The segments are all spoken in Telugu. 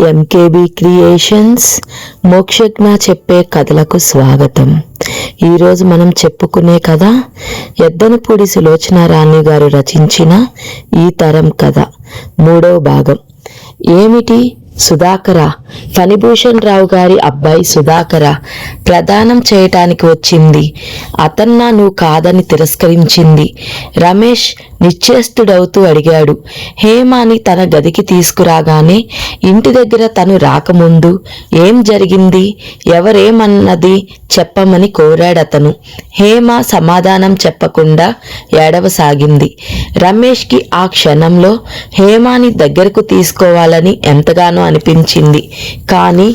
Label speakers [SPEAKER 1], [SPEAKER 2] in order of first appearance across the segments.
[SPEAKER 1] ఎంకేబీ క్రియేషన్స్ మోక్షజ్ఞ చెప్పే కథలకు స్వాగతం. ఈరోజు మనం చెప్పుకునే కథ ఎద్దనపూడి సులోచనారాణి గారు రచించిన ఈ తరం కథ 3వ భాగం. ఏమిటి సుధాకర? ఫణిభూషణ్ రావు గారి అబ్బాయి సుధాకర ప్రదానం చేయటానికి వచ్చింది. అతన్నా నువ్వు కాదని తిరస్కరించింది. రమేష్ నిశ్చేష్టుడవుతూ అడిగాడు. హేమాని తన గదికి తీసుకురాగానే ఇంటి దగ్గర తను రాకముందు ఏం జరిగింది, ఎవరేమన్నది చెప్పమని కోరాడతను. హేమ సమాధానం చెప్పకుండా ఏడవసాగింది. రమేష్కి ఆ క్షణంలో హేమాని దగ్గరకు తీసుకోవాలని ఎంతగానో అనిపించింది. కానీ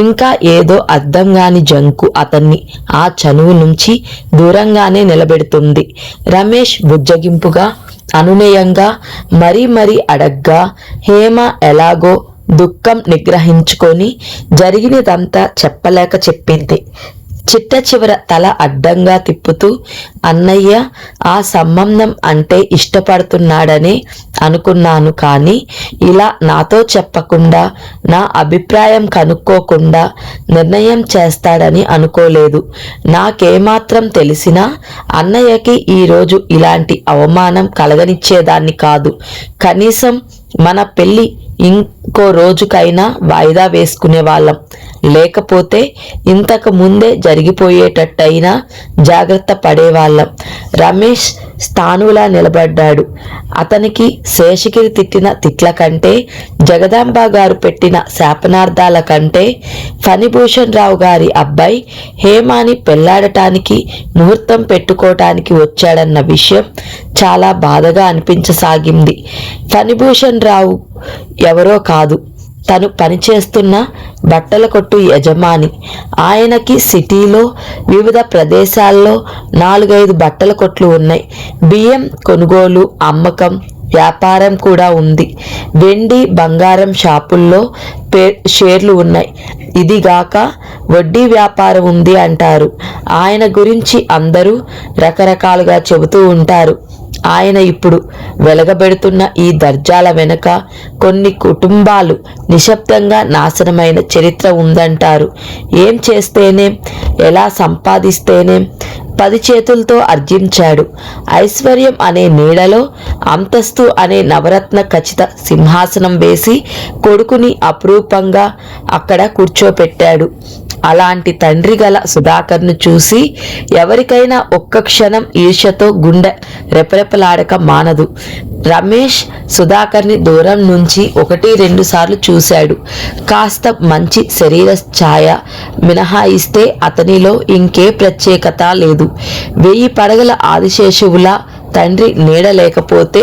[SPEAKER 1] ఇంకా ఏదో అర్థం కాని జంకు అతన్ని ఆ చనువు నుంచి దూరంగానే నిలబెడుతుంది. రమేష్ బుజ్జగింపుగా అనునయంగా మరీ అడగ్గా హేమ ఎలాగో దుఃఖం నిగ్రహించుకొని జరిగినదంతా చెప్పలేక చెప్పింది. చిట్ట చివర తల అడ్డంగా తిప్పుతూ అన్నయ్య ఆ సంబంధం అంటే ఇష్టపడుతున్నాడనే అనుకున్నాను, కానీ ఇలా నాతో చెప్పకుండా నా అభిప్రాయం కనుక్కోకుండా నిర్ణయం చేస్తాడని అనుకోలేదు. నాకేమాత్రం తెలిసినా అన్నయ్యకి ఈరోజు ఇలాంటి అవమానం కలగనిచ్చేదాన్ని కాదు. కనీసం మన పెళ్ళి ఇంకో రోజుకైనా వాయిదా వేసుకునే వాళ్ళం, లేకపోతే ఇంతకు ముందే జరిగిపోయేటట్టయినా జాగ్రత్త పడేవాళ్ళం. రమేష్ స్థానువులా నిలబడ్డాడు. అతనికి శేషగిరి తిట్టిన తిట్ల కంటే, జగదాంబ గారు పెట్టిన శాపనార్థాల కంటే ఫణిభూషణ్ రావు గారి అబ్బాయి హేమాని పెళ్లాడటానికి ముహూర్తం పెట్టుకోవటానికి వచ్చాడన్న విషయం చాలా బాధగా అనిపించసాగింది. ఫణిభూషణ్ రావు ఎవరో కాదు, తను పనిచేస్తున్న బట్టల కొట్టు యజమాని. ఆయనకి సిటీలో వివిధ ప్రదేశాల్లో 4-5 బట్టల కొట్లు ఉన్నాయి. బియ్యం కొనుగోలు, అమ్మకం, వ్యాపారం కూడా ఉంది. వెండి బంగారం షాపుల్లో షేర్లు ఉన్నాయి. ఇదిగాక వడ్డీ వ్యాపారం ఉంది అంటారు. ఆయన గురించి అందరూ రకరకాలుగా చెబుతూ ఉంటారు. ఆయన ఇప్పుడు వెలగబెడుతున్న ఈ దర్జాల వెనుక కొన్ని కుటుంబాలు నిశ్శబ్దంగా నాశనమైన చరిత్ర ఉందంటారు. ఏం చేస్తేనేం, ఎలా సంపాదిస్తేనేం 10 చేతులతో అర్జించాడు. ఐశ్వర్యం అనే నీడలో అంతస్తు అనే నవరత్న ఖచ్చిత సింహాసనం వేసి కొడుకుని అపురూపంగా అక్కడ కూర్చోపెట్టాడు. అలాంటి తండ్రి గల సుధాకర్ను చూసి ఎవరికైనా ఒక్క క్షణం ఈర్ష్యతో గుండె రెపరెపలాడక మానదు. రమేష్ సుధాకర్ని దూరం నుంచి 1-2 సార్లు చూశాడు. కాస్త మంచి శరీర ఛాయ మినహాయిస్తే అతనిలో ఇంకే ప్రత్యేకత లేదు. 1000 పడగల ఆదిశేషువులా తండ్రి నీడ లేకపోతే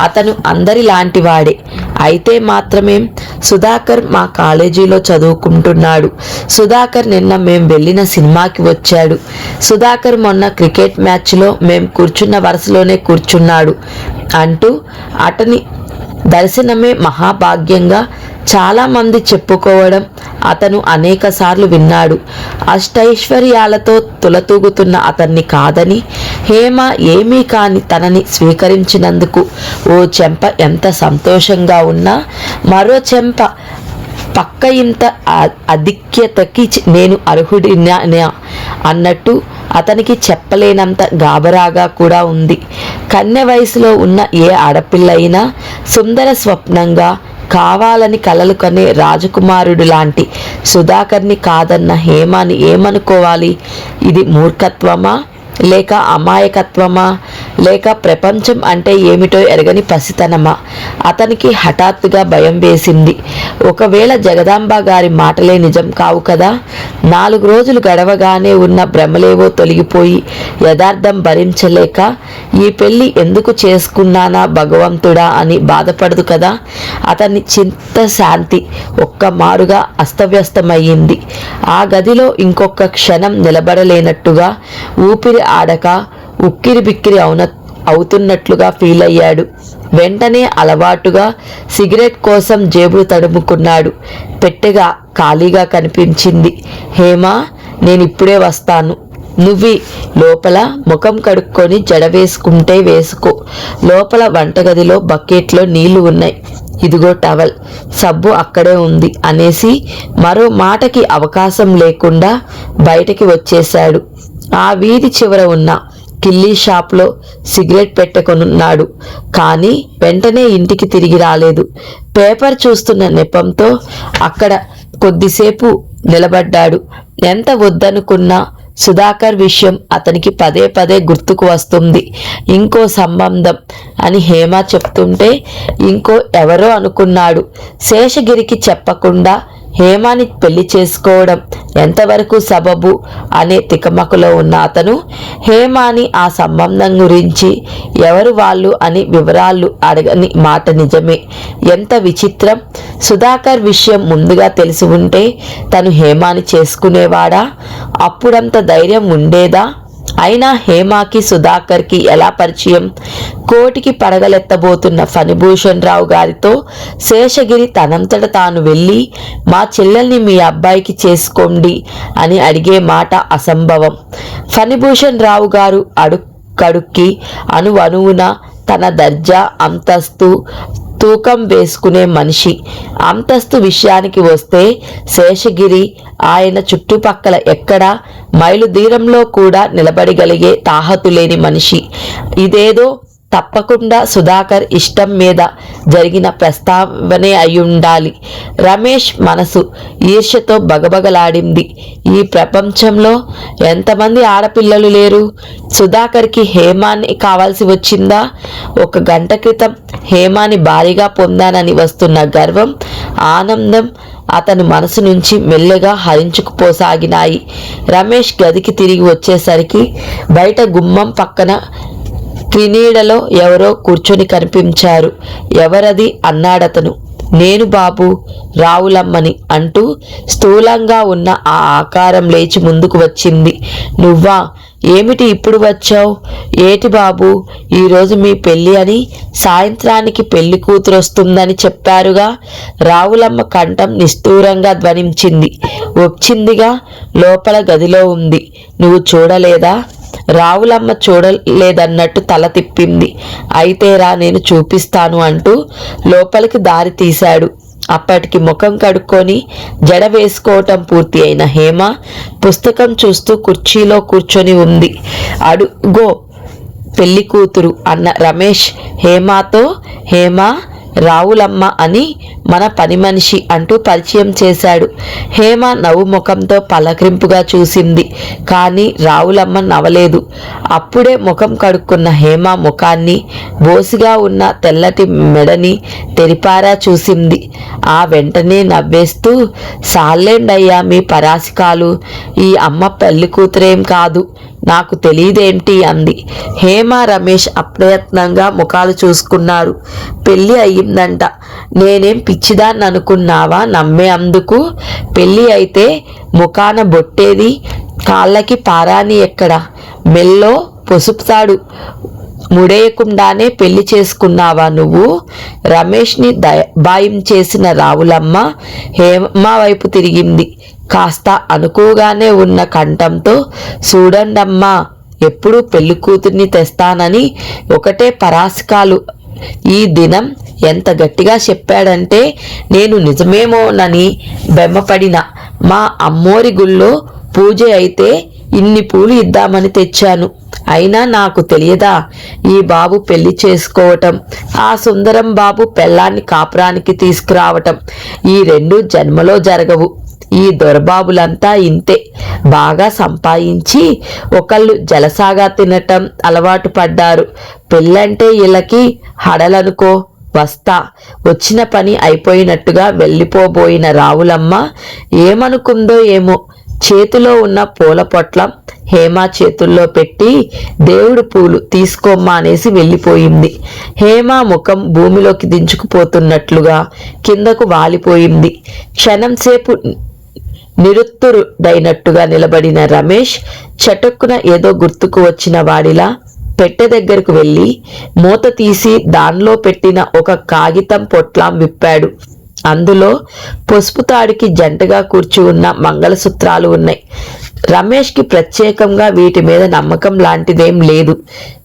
[SPEAKER 1] అతను అందరిలాంటి వాడే. అయితే మాత్రమేం, సుధాకర్ మా కాలేజీలో చదువుకుంటున్నాడు. సుధాకర్ నిన్న మేం వెళ్ళిన సినిమాకి వచ్చాడు. సుధాకర్ మొన్న క్రికెట్ మ్యాచ్లో మేం కూర్చున్న వరుసలోనే కూర్చున్నాడు అంటూ అతని దర్శనమే మహాభాగ్యంగా చాలామంది చెప్పుకోవడం అతను అనేక సార్లు విన్నాడు. అష్టైశ్వర్యాలతో తులతూగుతున్న అతన్ని కాదని హేమ ఏమీ కాని తనని స్వీకరించినందుకు ఓ చెంప ఎంత సంతోషంగా ఉన్నా, మరో చెంప పక్క ఇంత ఆధిక్యతకి నేను అర్హుడినా అన్నట్టు అతనికి చెప్పలేనంత గాబరాగా కూడా ఉంది. కన్నె వయసులో ఉన్న ఏ ఆడపిల్ల అయినా సుందర స్వప్నంగా కావాలని కలలు కనే రాజకుమారుడు లాంటి సుధాకర్ని కాదన్న హేమాని ఏమనుకోవాలి? ఇది మూర్ఖత్వమా, లేక అమాయకత్వమా, లేక ప్రపంచం అంటే ఏమిటో ఎరగని పసితనమా? అతనికి హఠాత్తుగా భయం వేసింది. ఒకవేళ జగదాంబ గారి మాటలే నిజం కావు కదా? 4 రోజులు గడవగానే ఉన్న భ్రమలేవో తొలగిపోయి యథార్థం భరించలేక ఈ పెళ్లి ఎందుకు చేసుకున్నానా భగవంతుడా అని బాధపడదు కదా? అతని చింతశాంతి ఒక్క మారుగా అస్తవ్యస్తమయ్యింది. ఆ గదిలో ఇంకొక క్షణం నిలబడలేనట్టుగా, ఊపిరి ఆడక ఉక్కిరి బిక్కిరి అవుతున్నట్లుగా ఫీల్ అయ్యాడు. వెంటనే అలవాటుగా సిగరెట్ కోసం జేబులు తడుముకున్నాడు. పెట్టెగా ఖాళీగా కనిపించింది. హేమా, నేనిప్పుడే వస్తాను. నువ్వి లోపల ముఖం కడుక్కొని జడ వేసుకుంటే వేసుకో. లోపల వంటగదిలో బకెట్లో నీళ్లు ఉన్నాయి. ఇదిగో టవల్, సబ్బు అక్కడే ఉంది అనేసి మరో మాటకి అవకాశం లేకుండా బయటికి వచ్చేశాడు. ఆ వీధి చివర ఉన్న కిల్లీ షాప్లో సిగరెట్ పెట్టుకొనున్నాడు. కానీ వెంటనే ఇంటికి తిరిగి రాలేదు. పేపర్ చూస్తున్న నెపంతో అక్కడ కొద్దిసేపు నిలబడ్డాడు. ఎంత వద్దనుకున్నా సుధాకర్ విషయం అతనికి పదే పదే గుర్తుకు వస్తుంది. ఇంకో సంబంధం అని హేమ చెప్తుంటే ఇంకో ఎవరో అనుకున్నాడు. శేషగిరికి చెప్పకుండా హేమాని పెళ్లి చేసుకోవడం ఎంతవరకు సబబు అనే తికమకలో ఉన్న అతను హేమాని ఆ సంబంధం గురించి ఎవరు వాళ్ళు అని వివరాలు అడగని మాట నిజమే. ఎంత విచిత్రం! సుధాకర్ విషయం ముందుగా తెలిసి ఉంటే తను హేమాని చేసుకునేవాడా? అప్పుడంత ధైర్యం ఉండేదా? అయినా హేమాకి సుధాకర్కి ఎలా పరిచయం? కోటికి పడగలెత్తబోతున్న ఫణిభూషణ్ రావు గారితో శేషగిరి తనంతట తాను వెళ్ళి మా చెల్లెల్ని మీ అబ్బాయికి చేసుకోండి అని అడిగే మాట అసంభవం. ఫణిభూషణ్ రావు గారు అడుక్కడుక్కి అణువణువున తన దర్జా అంతస్తు తూకం వేసుకునే మనిషి. అంతస్తు విషయానికి వస్తే శేషగిరి ఆయన చుట్టుపక్కల ఎక్కడా మైలు దూరంలో కూడా నిలబడగలిగే తాహతు లేని మనిషి. ఇదేదో తప్పకుండా సుధాకర్ ఇష్టం మీద జరిగిన ప్రస్తావనే అయ్యుండాలి. రమేష్ మనసు ఈర్ష్యతో బగబగలాడింది. ఈ ప్రపంచంలో ఎంతమంది ఆడపిల్లలు లేరు? సుధాకర్కి హేమాని కావాల్సి వచ్చిందా? 1 గంట క్రితం హేమాని భారీగా పొందానని వస్తున్న గర్వం, ఆనందం అతని మనసు నుంచి మెల్లగా హరించుకుపోసాగినాయి. రమేష్ గదికి తిరిగి వచ్చేసరికి బయట గుమ్మం పక్కన క్రీనీడలో ఎవరో కూర్చొని కనిపించారు. ఎవరది అన్నాడతను. నేను బాబు, రావులమ్మని అంటూ స్థూలంగా ఉన్న ఆ ఆకారం లేచి ముందుకు వచ్చింది. నువ్వా? ఏమిటి ఇప్పుడు వచ్చావు? ఏటి బాబు, ఈరోజు మీ పెళ్ళి అని, సాయంత్రానికి పెళ్లి కూతురు వస్తుందని చెప్పారుగా? రావులమ్మ కంఠం నిష్ఠూరంగా ధ్వనించింది. వచ్చిందిగా, లోపల గదిలో ఉంది. నువ్వు చూడలేదా? రావులమ్మ చూడలేదన్నట్టు తల తిప్పింది. అయితే రా, నేను చూపిస్తాను అంటూ లోపలికి దారి తీశాడు. అప్పటికి ముఖం కడుక్కొని జడ వేసుకోవటం పూర్తి అయిన హేమ పుస్తకం చూస్తూ కుర్చీలో కూర్చొని ఉంది. అడుగో పెళ్లి కూతురు అన్న రమేష్ హేమాతో, హేమ, రావులమ్మ అని మన పని మనిషి అంటూ పరిచయం చేశాడు. హేమ నవ్వు ముఖంతో పలకరింపుగా చూసింది. కానీ రావులమ్మ నవ్వలేదు. అప్పుడే ముఖం కడుక్కున్న హేమ ముఖాన్ని, బోసిగా ఉన్న తెల్లటి మెడని తెరిపారా చూసింది. ఆ వెంటనే నవ్వేస్తూ, సాలేండయ్యా మీ పరాసికాలు, ఈ అమ్మ పెళ్లి కూతురేం కాదు, నాకు తెలియదేంటి అంది. హేమ, రమేష్ అప్రయత్నంగా ముఖాలు చూసుకున్నారు. పెళ్ళి అయ్యిందంట. నేనేం పిచ్చిదాన్ని అనుకున్నావా నమ్మే అందుకు? పెళ్ళి అయితే ముఖాన బొట్టేది, కాళ్ళకి పారాని ఎక్కడ, మెల్లో పసుపుతాడు ముడేయకుండానే పెళ్లి చేసుకున్నావా నువ్వు? రమేష్ని దబాయం చేసిన రావులమ్మ హేమ వైపు తిరిగింది. కాస్త అనుకోగానే ఉన్న కంఠంతో, చూడండమ్మా, ఎప్పుడూ పెళ్లి కూతుర్ని తెస్తానని ఒకటే పరాసికాలు. ఈ దినం ఎంత గట్టిగా చెప్పాడంటే నేను నిజమేమోనని బెమ్మపడిన. మా అమ్మోరి గుళ్ళో పూజ అయితే ఇన్ని పూలు ఇద్దామని తెచ్చాను. అయినా నాకు తెలియదా ఈ బాబు పెళ్లి చేసుకోవటం, ఆ సుందరం బాబు పెళ్ళాన్ని కాపురానికి తీసుకురావటం, ఈ 2 జన్మలో జరగవు. ఈ దొరబాబులంతా ఇంతే. బాగా సంపాదించి ఒకళ్ళు జలసాగా తినటం అలవాటు పడ్డారు. పెళ్ళంటే వీళ్ళకి హడలనుకో. వస్తా. వచ్చిన పని అయిపోయినట్టుగా వెళ్ళిపోబోయిన రావులమ్మ ఏమనుకుందో ఏమో, చేతిలో ఉన్న పూల పొట్లం హేమ చేతుల్లో పెట్టి, దేవుడు పూలు తీసుకోమ్మా అనేసి వెళ్ళిపోయింది. హేమ ముఖం భూమిలోకి దించుకుపోతున్నట్లుగా కిందకు వాలిపోయింది. క్షణం సేపు నిరుత్తరుడైనట్టుగా నిలబడిన రమేష్ చటుక్కున ఏదో గుర్తుకు వచ్చిన వాడిలా పెట్టె దగ్గరకు వెళ్ళి మూత తీసి దానిలో పెట్టిన ఒక కాగితం పొట్లాం విప్పాడు. అందులో పసుపు తాడికి జంటగా కూర్చి ఉన్న మంగళసూత్రాలు ఉన్నాయి. రమేష్కి ప్రత్యేకంగా వీటి మీద నమ్మకం లాంటిదేం లేదు.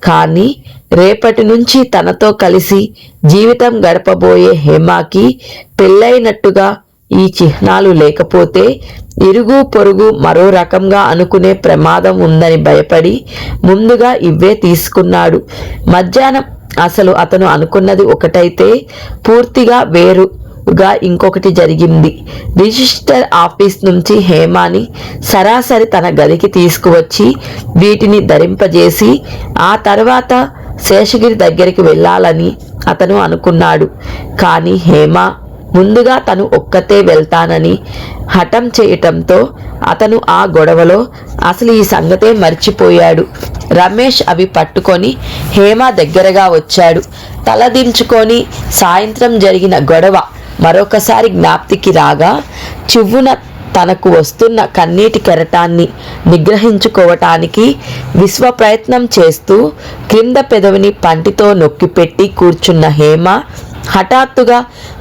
[SPEAKER 1] కానీ రేపటి నుంచి తనతో కలిసి జీవితం గడపబోయే హేమకి పెళ్ళైనట్టుగా ఈ చిహ్నాలు లేకపోతే ఇరుగు పొరుగు మరో రకంగా అనుకునే ప్రమాదం ఉందని భయపడి ముందుగా ఇవే తీసుకున్నాడు. మధ్యాహ్నం అసలు అతను అనుకున్నది ఒకటైతే పూర్తిగా వేరుగా ఇంకొకటి జరిగింది. రిజిస్టర్ ఆఫీస్ నుంచి హేమాని సరాసరి తన గదికి తీసుకువచ్చి వీటిని ధరింపజేసి ఆ తర్వాత శేషగిరి దగ్గరికి వెళ్ళాలని అతను అనుకున్నాడు. కానీ హేమ ముందుగా తను ఒక్కతే వెళ్తానని హఠం చేయటంతో అతను ఆ గొడవలో అసలు ఈ సంగతే మర్చిపోయాడు. రమేష్ అవి పట్టుకొని హేమ దగ్గరగా వచ్చాడు. తలదించుకొని సాయంత్రం జరిగిన గొడవ మరొకసారి జ్ఞాప్తికి రాగా చివ్వున తనకు వస్తున్న కన్నీటి కెరటాన్ని నిగ్రహించుకోవటానికి విశ్వ ప్రయత్నం చేస్తూ క్రింద పెదవిని పంటితో నొక్కిపెట్టి కూర్చున్న హేమ హఠాత్తుగా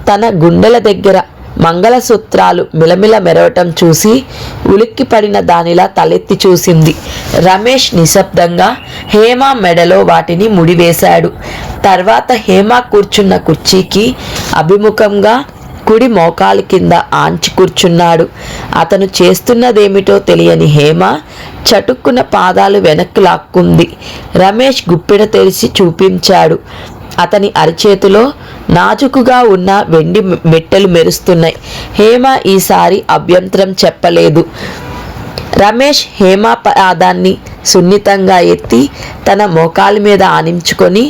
[SPEAKER 1] తన గుండెల దగ్గర మంగళసూత్రాలు మిలమిల మెరవటం చూసి ఉలిక్కిపడిన దానిలా తలెత్తి చూసింది. రమేష్ నిశ్శబ్దంగా హేమ మెడలో వాటిని ముడివేశాడు. తర్వాత హేమ కూర్చున్న కుర్చీకి అభిముఖంగా కుడి మోకాలు కింద ఆంచి కూర్చున్నాడు. అతను చేస్తున్నదేమిటో తెలియని హేమ చటుక్కున పాదాలు వెనక్కి లాక్కుంది. రమేష్ గుప్పెడ తెరిచి చూపించాడు. అతని అరిచేతిలో నాజుకుగా ఉన్న వెండి మెట్టెలు మెరుస్తున్నాయి. హేమ ఈసారి అభ్యంతరం చెప్పలేదు. రమేష్ హేమ పాదాన్ని సున్నితంగా ఎత్తి తన మోకాలి మీద ఆనించుకొని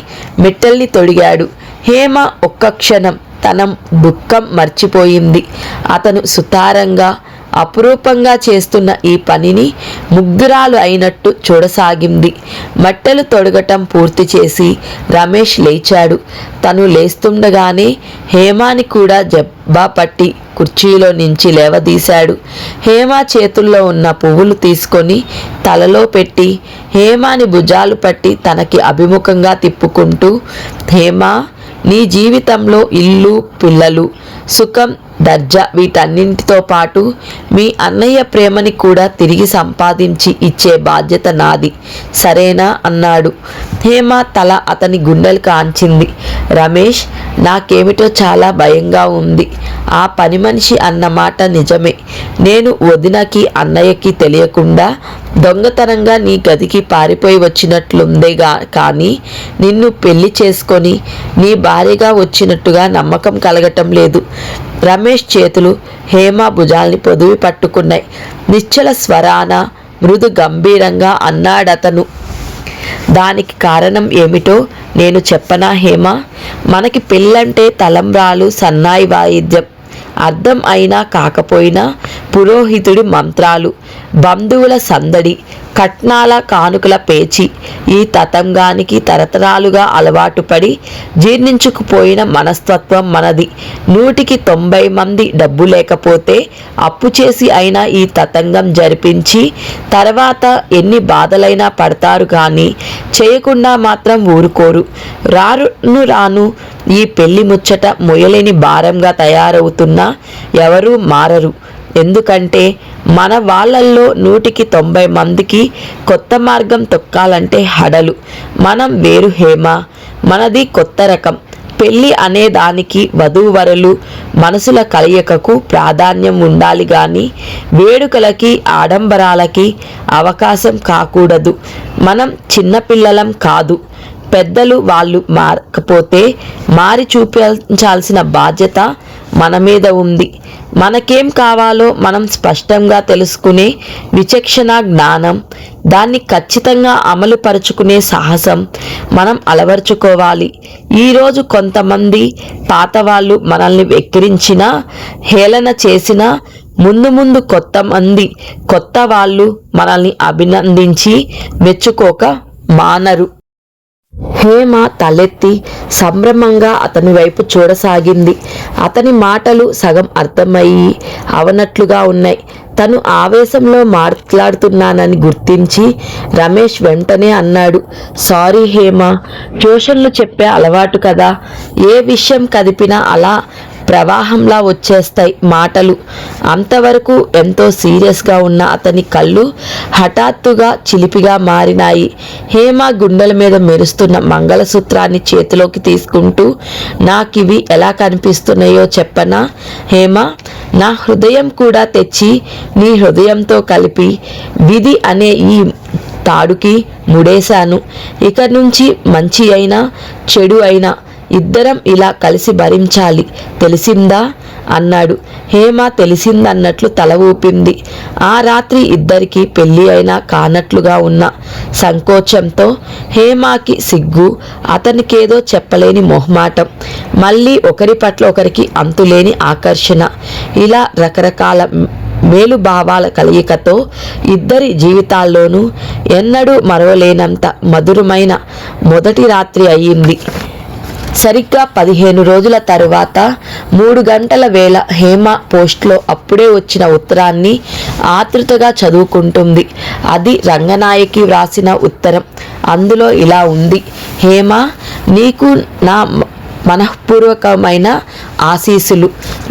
[SPEAKER 1] మెట్టెల్ని తొడిగాడు. హేమ ఒక్క క్షణం తన దుఃఖం మర్చిపోయింది. అతను సుతారంగా అపురూపంగా చేస్తున్న ఈ పనిని ముగ్ధురాలు అయినట్టు చూడసాగింది. మట్టెలు తొడగటం పూర్తి చేసి రమేష్ లేచాడు. తను లేస్తుండగానే హేమాని కూడా జబ్బా పట్టి కుర్చీలో నుంచి లేవదీశాడు. హేమ చేతుల్లో ఉన్న పువ్వులు తీసుకొని తలలో పెట్టి హేమాని భుజాలు పట్టి తనకి అభిముఖంగా తిప్పుకుంటూ, హేమ, నీ జీవితంలో ఇల్లు, పిల్లలు, సుఖం, దర్జా వీటన్నింటితో పాటు మీ అన్నయ్య ప్రేమని కూడా తిరిగి సంపాదించి ఇచ్చే బాధ్యత నాది, సరేనా అన్నాడు. హేమ తల అతని గుండెలు కాంచింది. రమేష్, నాకేమిటో చాలా భయంగా ఉంది. ఆ పని మనిషి అన్న మాట నిజమే. నేను వదినకి అన్నయ్యకి తెలియకుండా దొంగతనంగా నీ గదికి పారిపోయి వచ్చినట్లుందేగా, కానీ నిన్ను పెళ్లి చేసుకొని నీ భార్యగా వచ్చినట్టుగా నమ్మకం కలగటం లేదు. రమేష్ చేతులు హేమ భుజాల్ని పొదివి పట్టుకున్నాయి. నిశ్చల స్వరాన మృదు గంభీరంగా అన్నాడతను. దానికి కారణం ఏమిటో నేను చెప్పనా హేమ? మనకి పెళ్ళంటే తలంబ్రాలు, సన్నాయి వాయిద్యం, అర్థం అయినా కాకపోయినా పురోహితుడి మంత్రాలు, బంధువుల సందడి, కట్నాల కానుకల పేచి, ఈ తతంగానికి తరతరాలుగా అలవాటు పడి జీర్ణించుకుపోయిన మనస్తత్వం మనది. 100కి 90 మంది డబ్బు లేకపోతే అప్పు చేసి అయినా ఈ తతంగం జరిపించి తర్వాత ఎన్ని బాధలైనా పడతారు కానీ చేయకుండా మాత్రం ఊరుకోరు. రాను ఈ పెళ్లి ముచ్చట మొయలేని భారంగా తయారవుతున్నా ఎవరూ మారరు. ఎందుకంటే మన వాళ్ళల్లో 100కి 90 మందికి కొత్త మార్గం తొక్కాలంటే హడలు. మనం వేరు హేమ, మనది కొత్త రకం. పెళ్ళి అనే దానికి వధూవరులు మనసుల కలయికకు ప్రాధాన్యం ఉండాలి కానీ వేడుకలకి, ఆడంబరాలకి అవకాశం కాకూడదు. మనం చిన్నపిల్లలం కాదు. పెద్దలు వాళ్ళు మారకపోతే మారి చూపించాల్సిన బాధ్యత మన మీద ఉంది. మనకేం కావాలో మనం స్పష్టంగా తెలుసుకునే విచక్షణ జ్ఞానం, దాన్ని ఖచ్చితంగా అమలు పరుచుకునే సాహసం మనం అలవర్చుకోవాలి. ఈరోజు కొంతమంది పాత వాళ్ళు మనల్ని వెక్కిరించినా, హేళన చేసినా ముందు కొంతమంది కొత్త వాళ్ళు మనల్ని అభినందించి మెచ్చుకోక మానరు. హేమ తలెత్తి సంభ్రమంగా అతని వైపు చూడసాగింది. అతని మాటలు సగం అర్థమయ్యి అవనట్లుగా ఉన్నాయి. తను ఆవేశంలో మాట్లాడుతున్నానని గుర్తించి రమేష్ వెంటనే అన్నాడు, సారీ హేమ, ట్యూషన్లు చెప్పే అలవాటు కదా, ఏ విషయం కదిపినా అలా ప్రవాహంలా వచ్చేస్తాయి మాటలు. అంతవరకు ఎంతో సీరియస్గా ఉన్న అతని కళ్ళు హఠాత్తుగా చిలిపిగా మారినాయి. హేమ గుండెల మీద మెరుస్తున్న మంగళసూత్రాన్ని చేతిలోకి తీసుకుంటూ, నాకివి ఎలా కనిపిస్తున్నాయో చెప్పనా హేమ? నా హృదయం కూడా తెచ్చి నీ హృదయంతో కలిపి విధి అనే ఈ తాడుకి ముడేశాను. ఇక నుంచి మంచి అయినా చెడు అయినా ఇద్దరం ఇలా కలిసి భరించాలి, తెలిసిందా అన్నాడు. హేమ తెలిసిందన్నట్లు తల ఊపింది. ఆ రాత్రి ఇద్దరికి పెళ్ళి అయినా కానట్లుగా ఉన్న సంకోచంతో హేమకి సిగ్గు, అతనికేదో చెప్పలేని మొహమాటం, మళ్ళీ ఒకరి పట్ల ఒకరికి అంతులేని ఆకర్షణ, ఇలా రకరకాల మేలుభావాల కలయికతో ఇద్దరి జీవితాల్లోనూ ఎన్నడూ మరవలేనంత మధురమైన మొదటి రాత్రి అయ్యింది. సరిగ్గా 15 రోజుల తరువాత 3 గంటల వేళ హేమ పోస్ట్లో అప్పుడే వచ్చిన ఉత్తరాన్ని ఆతృతగా చదువుకుంటుంది. అది రంగనాయకి వ్రాసిన ఉత్తరం. అందులో ఇలా ఉంది: హేమ, నీకు నా మనఃపూర్వకమైన ఆశీస్సులు.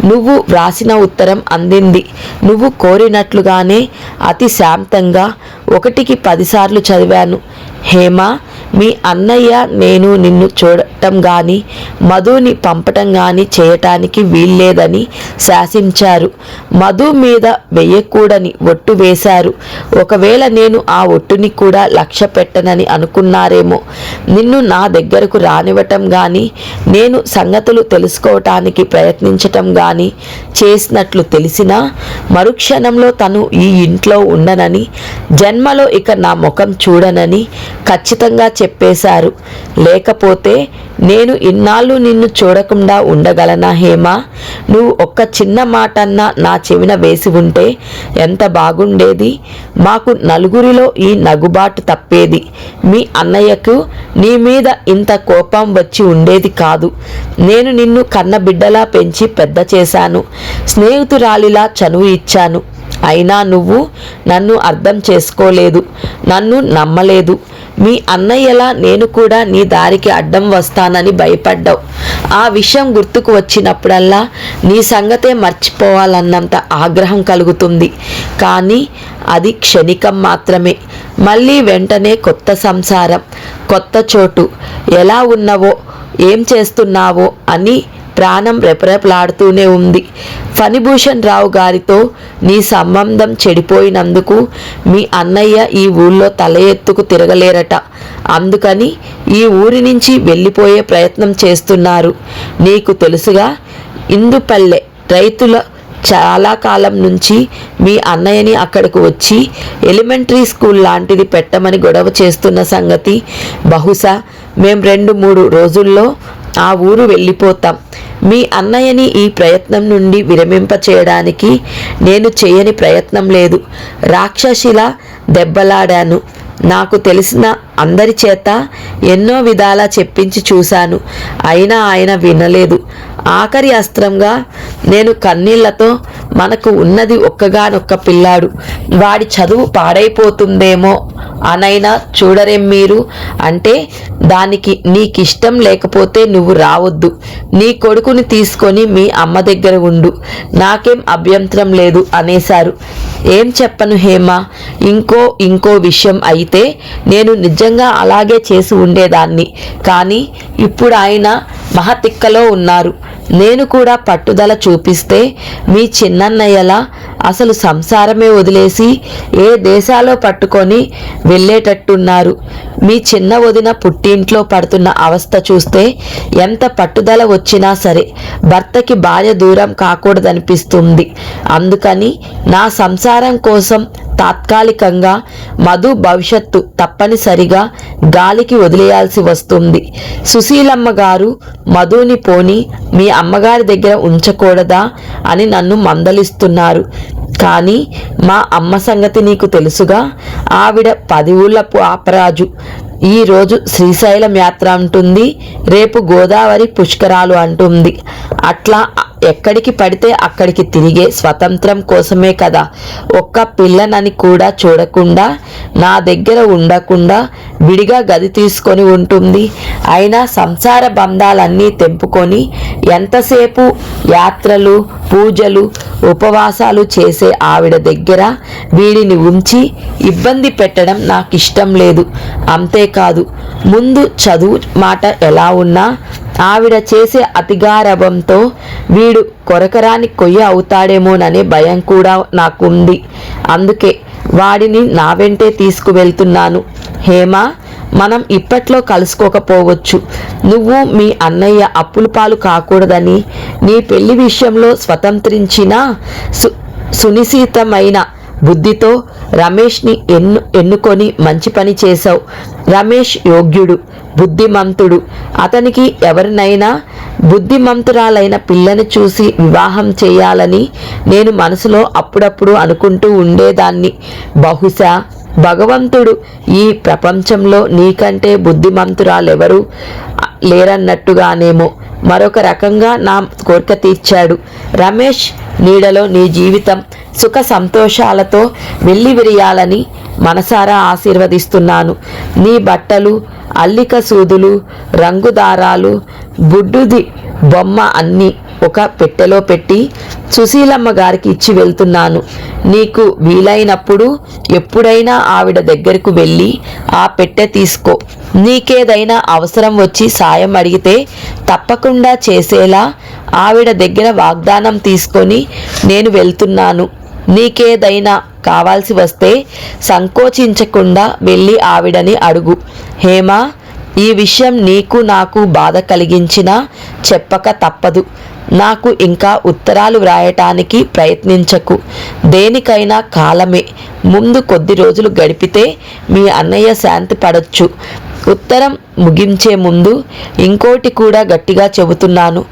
[SPEAKER 1] నువ్వు వ్రాసిన ఉత్తరం అందింది. నువ్వు కోరినట్లుగానే అతి శాంతంగా 1కి 10 సార్లు చదివాను. హేమ, మీ అన్నయ్య నేను నిన్ను చూడటం కానీ మధుని పంపటం కానీ చేయటానికి వీల్లేదని శాసించారు. మధు మీద వెయ్యకూడని ఒట్టు వేశారు. ఒకవేళ నేను ఆ ఒట్టుని కూడా లక్ష్య పెట్టనని అనుకున్నారేమో. నిన్ను నా దగ్గరకు రానివ్వటం కానీ నేను సంగతులు తెలుసుకోవటానికి ప్రయత్నించటం కానీ చేసినట్లు తెలిసినా మరుక్షణంలో తను ఈ ఇంట్లో ఉండనని, జన్మలో ఇక నా ముఖం చూడనని ఖచ్చితంగా చెప్పేశారు. లేకపోతే నేను ఇన్నాళ్ళు నిన్ను చూడకుండా ఉండగలనా హేమ? నువ్వు ఒక్క చిన్న మాటన్నా నా చెవిన వేసి ఉంటే ఎంత బాగుండేది. మాకు నలుగురిలో ఈ నగుబాటు తప్పేది. మీ అన్నయ్యకు నీ మీద ఇంత కోపం వచ్చి ఉండేది కాదు. నేను నిన్ను కన్నబిడ్డలా పెంచి పెద్ద చేశాను. స్నేహితురాలిలా చనువు ఇచ్చాను. అయినా నువ్వు నన్ను అర్థం చేసుకోలేదు, నన్ను నమ్మలేదు. మీ అన్నయ్యలా నేను కూడా నీ దారికి అడ్డం వస్తానని భయపడ్డావు. ఆ విషయం గుర్తుకు వచ్చినప్పుడల్లా నీ సంగతే మర్చిపోవాలన్నంత ఆగ్రహం కలుగుతుంది. కానీ అది క్షణికం మాత్రమే. మళ్ళీ వెంటనే కొత్త సంసారం, కొత్త చోటు. ఎలా ఉన్నావో, ఏం చేస్తున్నావో అని ప్రాణం రెపరెపలాడుతూనే ఉంది. ఫణిభూషణ్ రావు గారితో నీ సంబంధం చెడిపోయినందుకు మీ అన్నయ్య ఈ ఊళ్ళో తల ఎత్తుకు తిరగలేరట. అందుకని ఈ ఊరి నుంచి వెళ్ళిపోయే ప్రయత్నం చేస్తున్నారు. నీకు తెలుసుగా, ఇందుపల్లె రైతుల చాలా కాలం నుంచి మీ అన్నయ్యని అక్కడికి వచ్చి ఎలిమెంటరీ స్కూల్ లాంటిది పెట్టమని గొడవ చేస్తున్న సంగతి. బహుశా మేం 2-3 రోజుల్లో ఆ ఊరు వెళ్ళిపోతాం. మీ అన్నయ్యని ఈ ప్రయత్నం నుండి విరమింప చేయడానికి నేను చేయని ప్రయత్నం లేదు. రాక్షసిలా దెబ్బలాడాను. నాకు తెలిసిన అందరి చేత ఎన్నో విధాలా చెప్పించి చూశాను. అయినా ఆయన వినలేదు. ఆఖరి అస్త్రంగా నేను కన్నీళ్లతో, మనకు ఉన్నది ఒక్కగానొక్క పిల్లాడు, వాడి చదువు పాడైపోతుందేమో అనైనా చూడరేం మీరు అంటే, దానికి నీకిష్టం లేకపోతే నువ్వు రావద్దు. నీ కొడుకుని తీసుకొని మీ అమ్మ దగ్గర ఉండు. నాకేం అభ్యంతరం లేదు అనేశారు. ఏం చెప్పను హేమ? ఇంకో విషయం అయితే నేను నిజంగా అలాగే చేసి ఉండేదాన్ని. కానీ ఇప్పుడు ఆయన మహతిక్కలో ఉన్నారు. నేను కూడా పట్టుదల చూపిస్తే మీ చిన్నన్నయ్యలా అసలు సంసారమే వదిలేసి ఏ దేశాలో పట్టుకొని వెళ్ళేటట్టున్నారు. మీ చిన్న వదిన పుట్టింట్లో పడుతున్న అవస్థ చూస్తే ఎంత పట్టుదల వచ్చినా సరే భర్తకి భార్య దూరం కాకూడదనిపిస్తుంది. అందుకని నా సంసారం కోసం తాత్కాలికంగా మధు భవిష్యత్తు తప్పనిసరిగా గాలికి వదిలేయాల్సి వస్తుంది. సుశీలమ్మ గారు మధుని పోని మీ అమ్మగారి దగ్గర ఉంచకూడదా అని నన్ను మందలిస్తున్నారు. కానీ మా అమ్మ సంగతి నీకు తెలుసుగా. ఆవిడ 10 ఊళ్ళ పాపరాజు. ఈరోజు శ్రీశైలం యాత్ర అంటుంది, రేపు గోదావరి పుష్కరాలు అంటుంది. అట్లా ఎక్కడికి పడితే అక్కడికి తిరిగే స్వతంత్రం కోసమే కదా ఒక్క పిల్లనని కూడా చూడకుండా నా దగ్గర ఉండకుండా విడిగా గది తీసుకొని ఉంటుంది. అయినా సంసార బంధాలన్నీ తెంపుకొని ఎంతసేపు యాత్రలు, పూజలు, ఉపవాసాలు చేసే ఆవిడ దగ్గర వీడిని ఉంచి ఇబ్బంది పెట్టడం నాకు ఇష్టం లేదు. అంతేకాదు, ముందు చదువు మాట ఎలా ఉన్నా ఆవిడ చేసే అతిగారభంతో వీడు కొరకరాని కొయ్య అవుతాడేమోననే భయం కూడా నాకుంది. అందుకే వాడిని నా వెంటే తీసుకువెళ్తున్నాను. హేమ, మనం ఇప్పట్లో కలుసుకోకపోవచ్చు. నువ్వు మీ అన్నయ్య అప్పుల పాలు కాకూడదని నీ పెళ్లి విషయంలో స్వతంత్రించిన సునిశ్చితమైన బుద్ధితో రమేష్ని ఎన్నుకొని మంచి పని చేశావు. రమేష్ యోగ్యుడు, బుద్ధిమంతుడు. అతనికి ఎవరినైనా బుద్ధిమంతురాలైన పిల్లని చూసి వివాహం చేయాలని నేను మనసులో అప్పుడప్పుడు అనుకుంటూ ఉండేదాన్ని. బహుశా భగవంతుడు ఈ ప్రపంచంలో నీకంటే బుద్ధిమంతురాలెవరు లేరన్నట్టుగానేమో మరొక రకంగా నా కోరిక తీర్చాడు. రమేష్ నీడలో నీ జీవితం సుఖ సంతోషాలతో వెల్లివిరియాలని మనసారా ఆశీర్వదిస్తున్నాను. నీ బట్టలు, అల్లిక సూదులు, రంగుదారాలు, బుడ్డుది బొమ్మ అన్నీ ఒక పెట్టెలో పెట్టి సుశీలమ్మ గారికి ఇచ్చి వెళ్తున్నాను. నీకు వీలైనప్పుడు ఎప్పుడైనా ఆవిడ దగ్గరకు వెళ్ళి ఆ పెట్టె తీసుకో. నీకేదైనా అవసరం వచ్చి సాయం అడిగితే తప్పకుండా చేసేలా ఆవిడ దగ్గర వాగ్దానం తీసుకొని నేను వెళ్తున్నాను. నీకేదైనా కావాల్సి వస్తే సంకోచించకుండా వెళ్ళి ఆవిడని అడుగు. హేమ, ఈ విషయం నీకు నాకు బాధ కలిగించినా చెప్పక తప్పదు. నాకు ఇంకా ఉత్తరాలు వ్రాయటానికి ప్రయత్నించకు. దేనికైనా కాలమే. ముందు కొద్ది రోజులు గడిపితే మీ అన్నయ్య శాంతి పడొచ్చు. ఉత్తరం ముగించే ముందు ఇంకోటి కూడా గట్టిగా చెబుతున్నాను.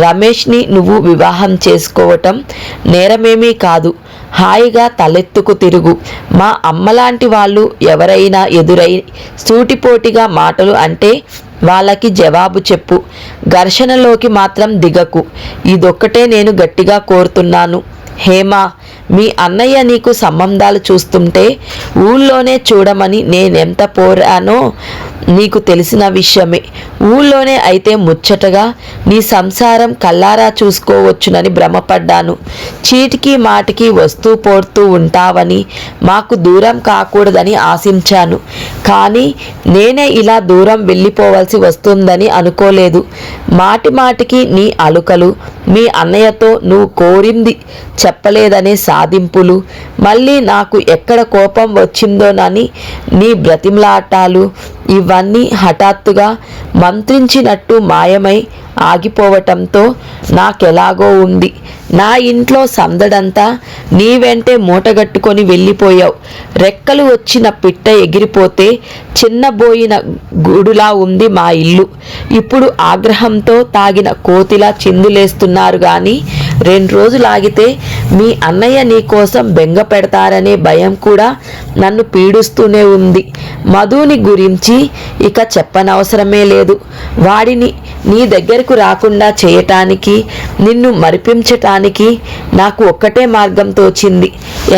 [SPEAKER 1] రమేష్ని నువ్వు వివాహం చేసుకోవటం నేరమేమీ కాదు. హాయిగా తలెత్తుకు తిరుగు. మా అమ్మలాంటి వాళ్ళు ఎవరైనా ఎదురై సూటిపోటిగా మాటలు అంటే వాళ్ళకి జవాబు చెప్పు. ఘర్షణలోకి మాత్రం దిగకు. ఇదొక్కటే నేను గట్టిగా కోరుతున్నాను. హేమ, మీ అన్నయ్య నీకు సంబంధాలు చూస్తుంటే ఊళ్ళోనే చూడమని నేనెంత పోరానో నీకు తెలిసిన విషయమే. ఊళ్ళోనే అయితే ముచ్చటగా నీ సంసారం కల్లారా చూసుకోవచ్చునని భ్రమపడ్డాను. చీటికి మాటికి వస్తూ పోతూ ఉంటావని, మాకు దూరం కాకూడదని ఆశించాను. కానీ నేనే ఇలా దూరం వెళ్ళిపోవలసి వస్తుందని అనుకోలేదు. మాటి మాటికి నీ అలుకలు, మీ అన్నయ్యతో నువ్వు కోరింది చెప్పలేదనే సాధింపులు, మళ్ళీ నాకు ఎక్కడ కోపం వచ్చిందోనని నీ బ్రతిమలాటాలు, ఇవన్నీ హఠాత్తుగా మంత్రించినట్టు మాయమై ఆగిపోవటంతో నాకెలాగో ఉంది. నా ఇంట్లో సందడంతా నీ వెంటే మూటగట్టుకొని వెళ్ళిపోయావు. రెక్కలు వచ్చిన పిట్ట ఎగిరిపోతే చిన్నబోయిన గూడులా ఉంది మా ఇల్లు. ఇప్పుడు ఆగ్రహంతో తాగిన కోతిలా చిందులేస్తున్నారు. కానీ 2 రోజులు ఆగితే మీ అన్నయ్య నీ కోసం బెంగ పెడతారనే భయం కూడా నన్ను పీడిస్తూనే ఉంది. మధుని గురించి ఇక చెప్పనవసరమే లేదు. వాడిని నీ దగ్గరకు రాకుండా చేయటానికి, నిన్ను మరిపించటానికి నాకు ఒక్కటే మార్గం తోచింది.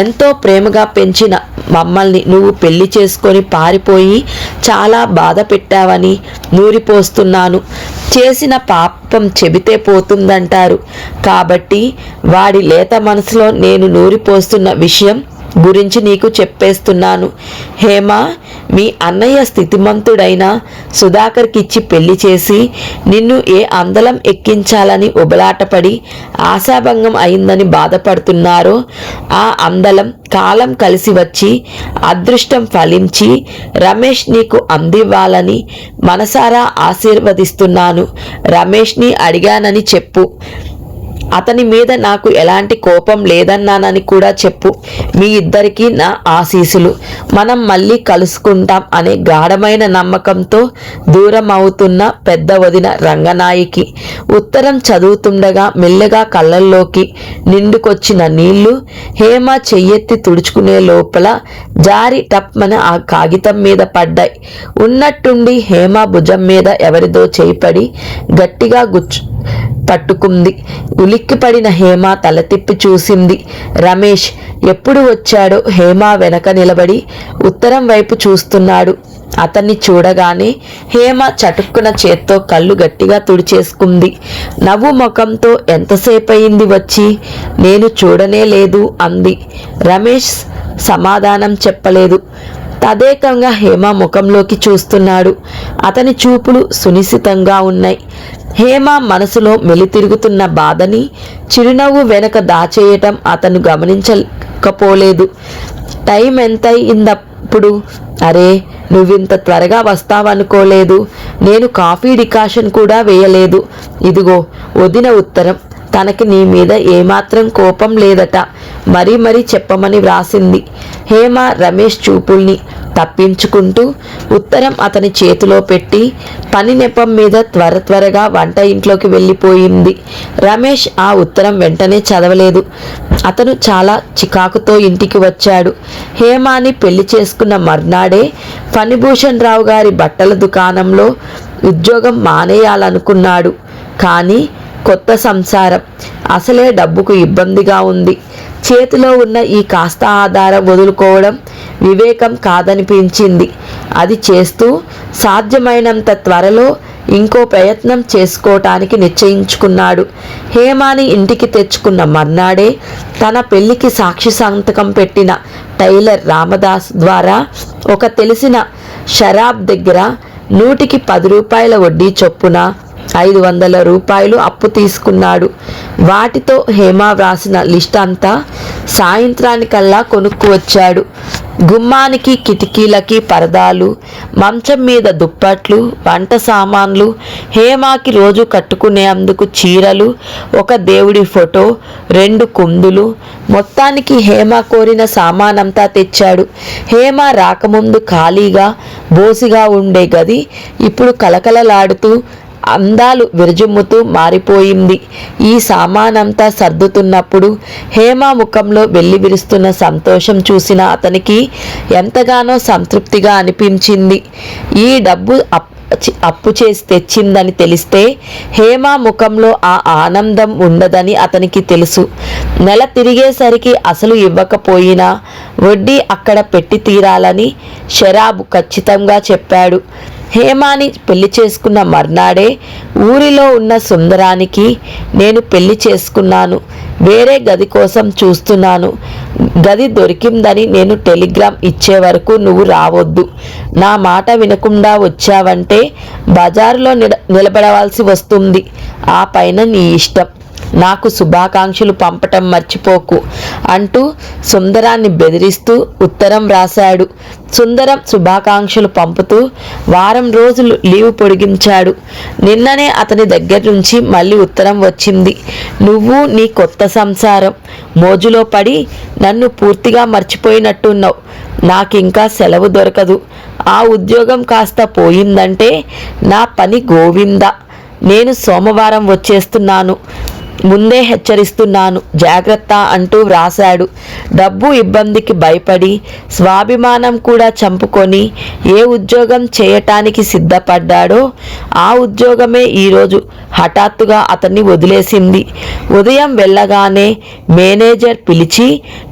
[SPEAKER 1] ఎంతో ప్రేమగా పెంచిన మమ్మల్ని నువ్వు పెళ్లి చేసుకొని పారిపోయి చాలా బాధ పెట్టావని నూరిపోస్తున్నాను. చేసిన పాపం చెబితే పోతుందంటారు. కాబట్టి వాడి లేత మనసులో నేను నూరిపోస్తున్న విషయం గురించి నీకు చెప్పేస్తున్నాను. హేమ, మీ అన్నయ్య స్థితిమంతుడైన సుధాకర్కిచ్చి పెళ్లి చేసి నిన్ను ఏ అందలం ఎక్కించాలని ఉబలాటపడి ఆశాభంగం అయిందని బాధపడుతున్నారో ఆ అందలం కాలం కలిసి వచ్చి అదృష్టం ఫలించి రమేష్ నీకు అందివ్వాలని మనసారా ఆశీర్వదిస్తున్నాను. రమేష్ని అడిగానని చెప్పు. అతని మీద నాకు ఎలాంటి కోపం లేదన్నానని కూడా చెప్పు. మీ ఇద్దరికీ నా ఆశీస్సులు. మనం మళ్ళీ కలుసుకుంటాం అనే గాఢమైన నమ్మకంతో దూరం అవుతున్న పెద్ద వదిన రంగనాయికి ఉత్తరం చదువుతుండగా మెల్లగా కళ్ళల్లోకి నిండుకొచ్చిన నీళ్లు హేమ చెయ్యెత్తి తుడుచుకునే లోపల జారి టప్మన ఆ కాగితం మీద పడ్డాయి. ఉన్నట్టుండి హేమ భుజం మీద ఎవరిదో చేయిపడి గట్టిగా పట్టుకుంది. ఉలిక్కిపడిన హేమ తల తిప్పి చూసింది. రమేష్ ఎప్పుడు వచ్చాడో హేమ వెనక నిలబడి ఉత్తరం వైపు చూస్తున్నాడు. అతన్ని చూడగానే హేమ చటుక్కున చేత్తో కళ్ళు గట్టిగా తుడిచేసుకుంది. నవ్వు ముఖంతో ఎంతసేపయింది వచ్చి? నేను చూడనే లేదు అంది. రమేష్ సమాధానం చెప్పలేదు. తదేకంగా హేమ ముఖంలోకి చూస్తున్నాడు. అతని చూపులు సునిశితంగా ఉన్నాయి. హేమ మనసులో మెలితిరుగుతున్న బాధని చిరునవ్వు వెనక దాచేయటం అతను గమనించకపోలేదు. టైం ఎంతయిందప్పుడు? అరే, నువ్వింత త్వరగా వస్తావనుకోలేదు. నేను కాఫీ డికాషన్ కూడా వేయలేదు. ఇదిగో వదిన ఉత్తరం. తనకి నీ మీద ఏమాత్రం కోపం లేదట. మరీ చెప్పమని వ్రాసింది. హేమ రమేష్ చూపుల్ని తప్పించుకుంటూ ఉత్తరం అతని చేతిలో పెట్టి పని నెపం మీద త్వరగా వంట ఇంట్లోకి వెళ్ళిపోయింది. రమేష్ ఆ ఉత్తరం వెంటనే చదవలేదు. అతను చాలా చికాకుతో ఇంటికి వచ్చాడు. హేమాని పెళ్లి చేసుకున్న మర్నాడే ఫణిభూషణ్ రావు గారి బట్టల దుకాణంలో ఉద్యోగం మానేయాలనుకున్నాడు. కానీ కొత్త సంసారం, అసలే డబ్బుకు ఇబ్బందిగా ఉంది. చేతిలో ఉన్న ఈ కాస్త ఆధారం వదులుకోవడం వివేకం కాదనిపించింది. అది చేస్తూ సాధ్యమైనంత త్వరలో ఇంకో ప్రయత్నం చేసుకోవటానికి నిశ్చయించుకున్నాడు. హేమాని ఇంటికి తెచ్చుకున్న మర్నాడే తన పెళ్లికి సాక్షి సంతకం పెట్టిన టైలర్ రామదాస్ ద్వారా ఒక తెలిసిన షరాబ్ దగ్గర 100కి 10 రూపాయల వడ్డీ చొప్పున 500 రూపాయలు అప్పు తీసుకున్నాడు. వాటితో హేమ వ్రాసిన లిస్ట్ అంతా సాయంత్రానికల్లా కొనుక్కు వచ్చాడు. గుమ్మానికి కిటికీలకి పరదాలు, మంచం మీద దుప్పట్లు, వంట సామాన్లు, హేమాకి రోజు కట్టుకునేందుకు చీరలు, ఒక దేవుడి ఫోటో, 2 కుందులు, మొత్తానికి హేమ కోరిన సామానంతా తెచ్చాడు. హేమ రాకముందు ఖాళీగా బోసిగా ఉండే గది ఇప్పుడు కలకలలాడుతూ అందాలు విరజిమ్ముతూ మారిపోయింది. ఈ సామానంతా సర్దుతున్నప్పుడు హేమ ముఖంలో వెళ్లి విరుస్తున్న సంతోషం చూసిన అతనికి ఎంతగానో సంతృప్తిగా అనిపించింది. ఈ డబ్బు అప్పు చేసి తెచ్చిందని తెలిస్తే హేమ ముఖంలో ఆ ఆనందం ఉండదని అతనికి తెలుసు. నెల తిరిగేసరికి అసలు ఇవ్వకపోయినా వడ్డీ అక్కడ పెట్టి తీరాలని షరాబు ఖచ్చితంగా చెప్పాడు. హేమాని పెళ్లి చేసుకున్న మర్నాడే ఊరిలో ఉన్న సుందరానికి నేను పెళ్లి చేసుకున్నాను, వేరే గది కోసం చూస్తున్నాను, గది దొరికిందని నేను టెలిగ్రామ్ ఇచ్చే వరకు నువ్వు రావద్దు, నా మాట వినకుండా వచ్చావంటే బజారులో నిలబడవలసి వస్తుంది, ఆ పైన నీ ఇష్టం, నాకు శుభాకాంక్షలు పంపటం మర్చిపోకు అంటూ సుందరాన్ని బెదిరిస్తూ ఉత్తరం రాశాడు. సుందరం శుభాకాంక్షలు పంపుతూ వారం రోజులు లీవ్ పొడిగించాడు. నిన్ననే అతని దగ్గర నుంచి మళ్ళీ ఉత్తరం వచ్చింది. నువ్వు నీ కొత్త సంసారం మోజులో పడి నన్ను పూర్తిగా మర్చిపోయినట్టున్నావు. నాకింకా సెలవు దొరకదు. ఆ ఉద్యోగం కాస్త పోయిందంటే నా పని గోవిందా. నేను సోమవారం వచ్చేస్తున్నాను, ముందే హెచ్చరిస్తున్నాను, జాగ్రత్త అంటూ వ్రాశాడు. డబ్బు ఇబ్బందికి భయపడి స్వాభిమానం కూడా చంపుకొని ఏ ఉద్యోగం చేయటానికి సిద్ధపడ్డాడో ఆ ఉద్యోగమే ఈరోజు హఠాత్తుగా అతన్ని వదిలేసింది. ఉదయం వెళ్ళగానే మేనేజర్ పిలిచి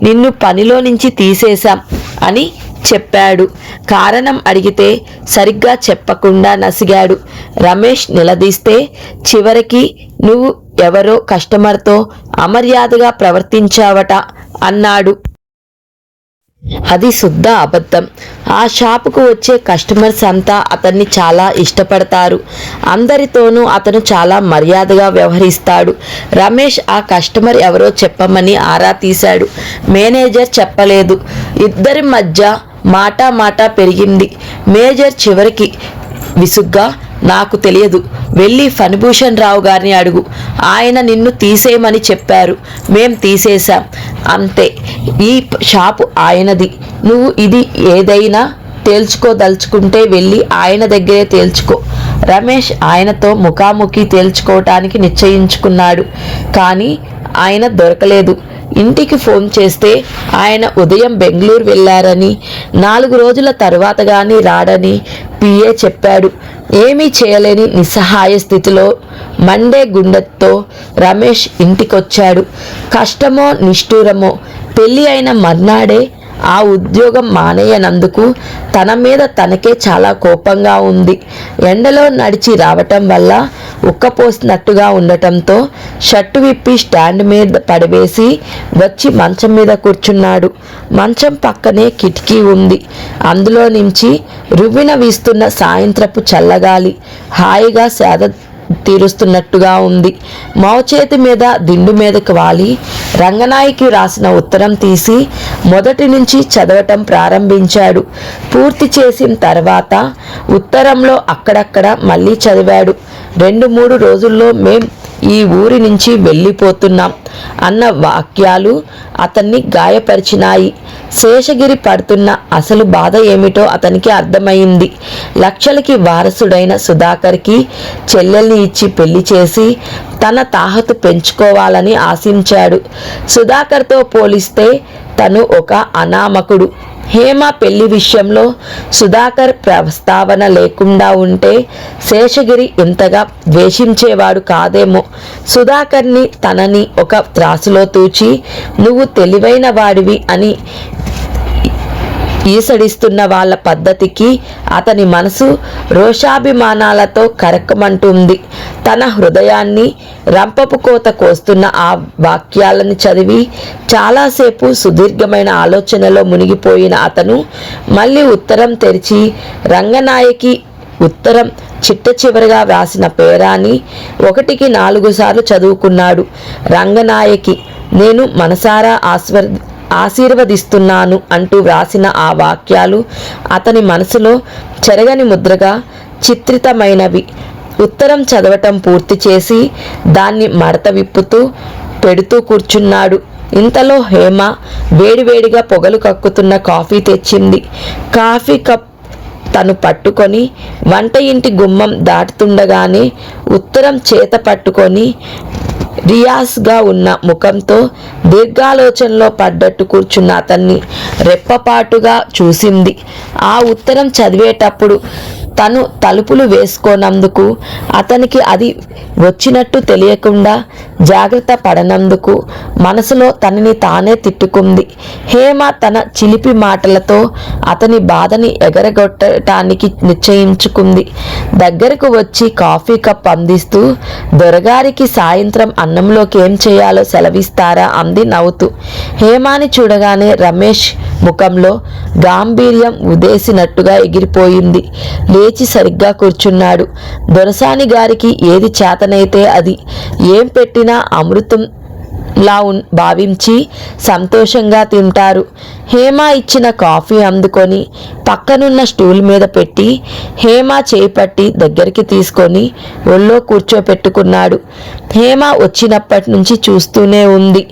[SPEAKER 1] నిన్ను పనిలో నుంచి తీసేశాం అని చెప్పాడు. కారణం అడిగితే సరిగ్గా చెప్పకుండా నసిగాడు. రమేష్ నిలదీస్తే చివరికి నువ్వు ఎవరో కస్టమర్తో అమర్యాదగా ప్రవర్తించావట అన్నాడు. అది శుద్ధ అబద్ధం. ఆ షాపుకు వచ్చే కస్టమర్స్ అంతా అతన్ని చాలా ఇష్టపడతారు. అందరితోనూ అతను చాలా మర్యాదగా వ్యవహరిస్తాడు. రమేష్ ఆ కస్టమర్ ఎవరో చెప్పమని ఆరా తీశాడు. మేనేజర్ చెప్పలేదు. ఇద్దరి మధ్య మాట పెరిగింది. మేనేజర్ చివరికి విసుగ్గా నాకు తెలియదు. వెళ్ళి ఫణిభూషణ్ రావు గారిని అడుగు. ఆయన నిన్ను తీసేయమని చెప్పారు. మేం తీసేశాం అంతే. ఈ షాపు ఆయనది. నువ్వు ఇది ఏదైనా తేల్చుకోదలుచుకుంటే వెళ్ళి ఆయన దగ్గరే తేల్చుకో. రమేష్ ఆయనతో ముఖాముఖి తేల్చుకోవటానికి నిశ్చయించుకున్నాడు. కానీ ఆయన దొరకలేదు. ఇంటికి ఫోన్ చేస్తే ఆయన ఉదయం బెంగళూరు వెళ్ళారని, 4 రోజుల తర్వాత కానీ రాడని పిఏ చెప్పాడు. ఏమీ చేయలేని నిస్సహాయ స్థితిలో మండే గుండెతో రమేష్ ఇంటికొచ్చాడు. కష్టమో నిష్ఠూరమో పెళ్ళి అయిన మర్నాడే ఆ ఉద్యోగం మానేయనందుకు తన మీద తనకే చాలా కోపంగా ఉంది. ఎండలో నడిచి రావటం వల్ల ఉక్కపోసినట్టుగా ఉండటంతో షర్టు విప్పి స్టాండ్ మీద పడివేసి వచ్చి మంచం మీద కూర్చున్నాడు. మంచం పక్కనే కిటికీ ఉంది. అందులో నుంచి రువ్విన వీస్తున్న సాయంత్రపు చల్లగాలి హాయిగా సేద తీరుస్తున్నట్టుగా ఉంది. మోచేతి మీద దిండు మీదకి వాలి రంగనాయకి రాసిన ఉత్తరం తీసి మొదటి నుంచి చదవటం ప్రారంభించాడు. పూర్తి చేసిన తర్వాత ఉత్తరంలో అక్కడక్కడ మళ్ళీ చదివాడు. 2-3 రోజుల్లో మేం ఈ ఊరి నుంచి వెళ్ళిపోతున్నాం అన్న వాక్యాలు అతన్ని గాయపరిచినాయి. శేషగిరి పడుతున్న అసలు బాధ ఏమిటో అతనికి అర్థమైంది. లక్షలకి వారసుడైన సుధాకర్కి చెల్లెల్ని ఇచ్చి పెళ్లి చేసి తన తాహతు పెంచుకోవాలని ఆశించాడు. సుధాకర్తో పోలిస్తే తను ఒక అనామకుడు. హేమ పెళ్లి విషయంలో సుధాకర్ ప్రస్తావన లేకుండా ఉంటే శేషగిరి ఇంతగా ద్వేషించేవాడు కాదేమో. సుధాకర్ని తనని ఒక త్రాసులో తూచి నువ్వు తెలివైన వాడివి అని ఈసడిస్తున్న వాళ్ళ పద్ధతికి అతని మనసు రోషాభిమానాలతో కరక్కమంటుంది. తన హృదయాన్ని రంపపు కోత కోస్తున్న ఆ వాక్యాలను చదివి చాలాసేపు సుదీర్ఘమైన ఆలోచనలో మునిగిపోయిన అతను మళ్ళీ ఉత్తరం తెరిచి రంగనాయకి ఉత్తరం చిట్ట చివరిగా వ్రాసిన పేరాని 1కి 4 సార్లు చదువుకున్నాడు. రంగనాయకి, నేను మనసారా ఆశీర్వదిస్తున్నాను అంటూ వ్రాసిన ఆ వాక్యాలు అతని మనసులో చెరగని ముద్రగా చిత్రితమైనవి. ఉత్తరం చదవటం పూర్తి చేసి దాన్ని మడత విప్పుతూ పెడుతూ కూర్చున్నాడు. ఇంతలో హేమ వేడివేడిగా పొగలు కక్కుతున్న కాఫీ తెచ్చింది. కాఫీ కప్ తను పట్టుకొని వంట ఇంటి గుమ్మం దాటుతుండగానే ఉత్తరం చేత పట్టుకొని రియాస్గా ఉన్న ముఖంతో దీర్ఘాలోచనలో పడ్డట్టు కూర్చున్న అతన్ని రెప్పపాటుగా చూసింది. ఆ ఉత్తరం చదివేటప్పుడు తను తలుపులు వేసుకోనందుకు, అతనికి అది వచ్చినట్టు తెలియకుండా జాగ్రత్త పడనందుకు మనసులో తనని తానే తిట్టుకుంది. హేమ తన చిలిపి మాటలతో అతని బాధని ఎగరగొట్టడానికి నిశ్చయించుకుంది. దగ్గరకు వచ్చి కాఫీ కప్ అందిస్తూ, దొరగారికి సాయంత్రం అన్నంలోకి ఏం చేయాలో సెలవిస్తారా అంది నవ్వుతూ. హేమాని చూడగానే రమేష్ ముఖంలో గాంభీర్యం ఉదేసినట్టుగా ఎగిరిపోయింది. లేచి సరిగ్గా కూర్చున్నాడు. దొరసాని గారికి ఏది చేతనైతే అది, ఏం పెట్టినా అమృతంలా భావించి సంతోషంగా తింటారు. హేమ ఇచ్చిన కాఫీ అందుకొని పక్కనున్న స్టూల్ మీద పెట్టి హేమ చేపట్టి దగ్గరికి తీసుకొని ఒళ్ళో కూర్చోపెట్టుకున్నాడు. హేమ వచ్చినప్పటి నుంచి చూస్తూనే ఉంది.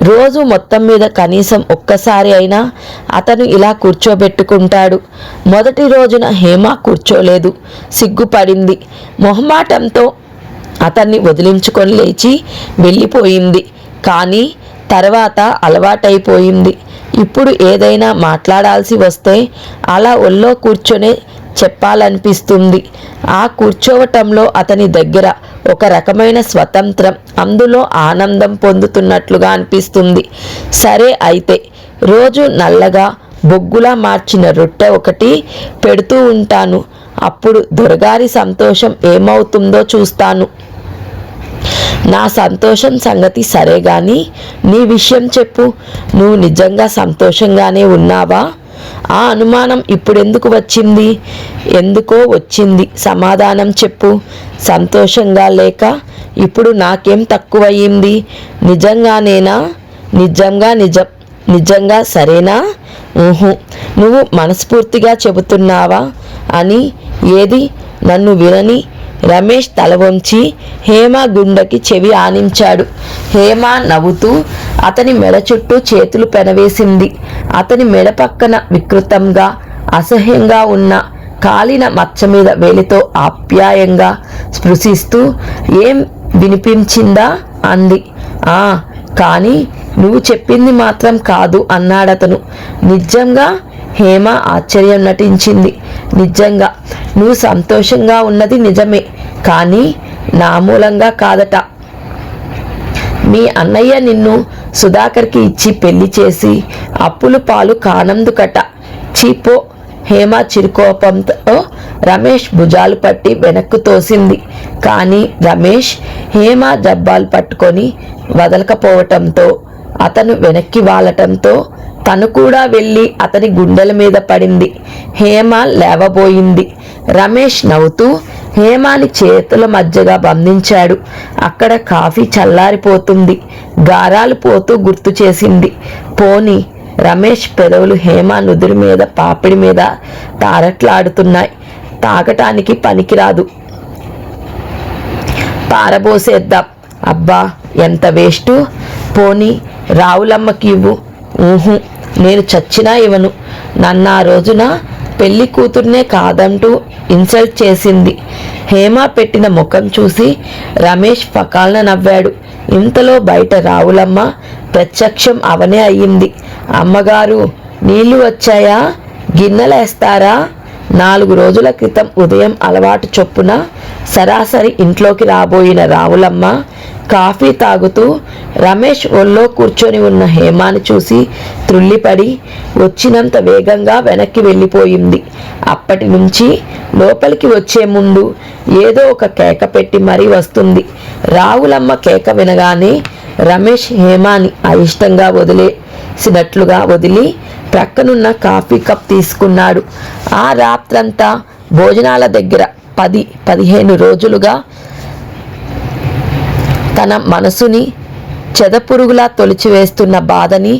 [SPEAKER 1] రోజు మొత్తం మీద కనీసం ఒక్కసారి అయినా అతను ఇలా కూర్చోబెట్టుకుంటాడు. మొదటి రోజున హేమ కూర్చోలేదు. సిగ్గుపడింది. మొహమాటంతో అతన్ని వదిలించుకొని లేచి వెళ్ళిపోయింది. కానీ తర్వాత అలవాటైపోయింది. ఇప్పుడు ఏదైనా మాట్లాడాల్సి వస్తే అలా ఒళ్ళో కూర్చొనే చెప్పాలనిపిస్తుంది. ఆ కూర్చోవటంలో అతని దగ్గర ఒక రకమైన స్వతంత్రం, అందులో ఆనందం పొందుతున్నట్లుగా అనిపిస్తుంది. సరే అయితే రోజు నల్లగా బొగ్గులా మార్చిన రొట్టె ఒకటి పెడుతూ ఉంటాను. అప్పుడు దొరగారి సంతోషం ఏమవుతుందో చూస్తాను. నా సంతోషం సంగతి సరే గాని నీ విషయం చెప్పు. నువ్వు నిజంగా సంతోషంగానే ఉన్నావా? ఆ అనుమానం ఇప్పుడెందుకు వచ్చింది? ఎందుకో వచ్చింది. సమాధానం చెప్పు. సంతోషంగా లేక ఇప్పుడు నాకేం తక్కువయ్యింది? నిజంగానేనా? నిజంగా సరేనా? నువ్వు మనస్ఫూర్తిగా చెబుతున్నావా అని? ఏది నన్ను వినని రమేష్ తల వంచి హేమ గుండెకి చెవి ఆనించాడు. హేమ నవ్వుతూ అతని మెడ చుట్టూ చేతులు పెనవేసింది. అతని మెడ పక్కన వికృతంగా అసహ్యంగా ఉన్న కాలిన మచ్చ మీద వేలితో ఆప్యాయంగా స్పృశిస్తూ ఏం వినిపించిందా అంది. ఆ కానీ నువ్వు చెప్పింది మాత్రం కాదు అన్నాడతను. నిజంగా? హేమ ఆశ్చర్యం నటించింది. నిజంగా. నువ్వు సంతోషంగా ఉన్నది నిజమే, కానీ నా మూలంగా కాదట. మీ అన్నయ్య నిన్ను సుధాకర్కి ఇచ్చి పెళ్లి చేసి అప్పులు పాలు కానందుకట. చీపో. హేమ చిరుకోపంతో రమేష్ భుజాలు పట్టి వెనక్కు తోసింది. కానీ రమేష్ హేమ జబ్బాలు పట్టుకొని వదలకపోవటంతో అతను వెనక్కి వాలటంతో తను కూడా వెళ్ళి అతని గుండెల మీద పడింది. హేమ లేవబోయింది. రమేష్ నవ్వుతూ హేమాని చేతుల మధ్యగా బంధించాడు. అక్కడ కాఫీ చల్లారిపోతుంది. గారాలు పోతూ గుర్తు చేసింది. పోనీ. రమేష్ పెదవులు హేమ నుదురు మీద పాపిడి మీద తారట్లాడుతున్నాయి. తాగటానికి పనికిరాదు, పారబోసేద్దాం. అబ్బా ఎంత వేస్టు. పోనీ రావులమ్మకి ఇవ్వు. ఊహు, నేను చచ్చినా ఇవ్వను. నన్ను ఆ రోజున పెళ్లి కూతుర్నే కాదంటూ ఇన్సల్ట్ చేసింది. హేమ పెట్టిన ముఖం చూసి రమేష్ పకాలన నవ్వాడు. ఇంతలో బయట రావులమ్మ ప్రత్యక్షం అవనే అయ్యింది. అమ్మగారు, నీళ్లు వచ్చాయా? గిన్నెలేస్తారా? 4 రోజుల క్రితం ఉదయం అలవాటు చొప్పున సరాసరి ఇంట్లోకి రాబోయిన రావులమ్మ కాఫీ తాగుతూ రమేష్ ఒళ్ళో కూర్చొని ఉన్న హేమాని చూసి త్రుళ్ళిపడి వచ్చినంత వేగంగా వెనక్కి వెళ్ళిపోయింది. అప్పటి నుంచి లోపలికి వచ్చే ముందు ఏదో ఒక కేక పెట్టి మరీ వస్తుంది. రావులమ్మ కేక వినగానే రమేష్ హేమాని అయిష్టంగా వదిలేసినట్లుగా వదిలి ప్రక్కనున్న కాఫీ కప్ తీసుకున్నాడు. ఆ రాత్రంతా భోజనాల దగ్గర 10-15 రోజులుగా తన మనసుని చెదపురుగులా తొలిచివేస్తున్న బాధని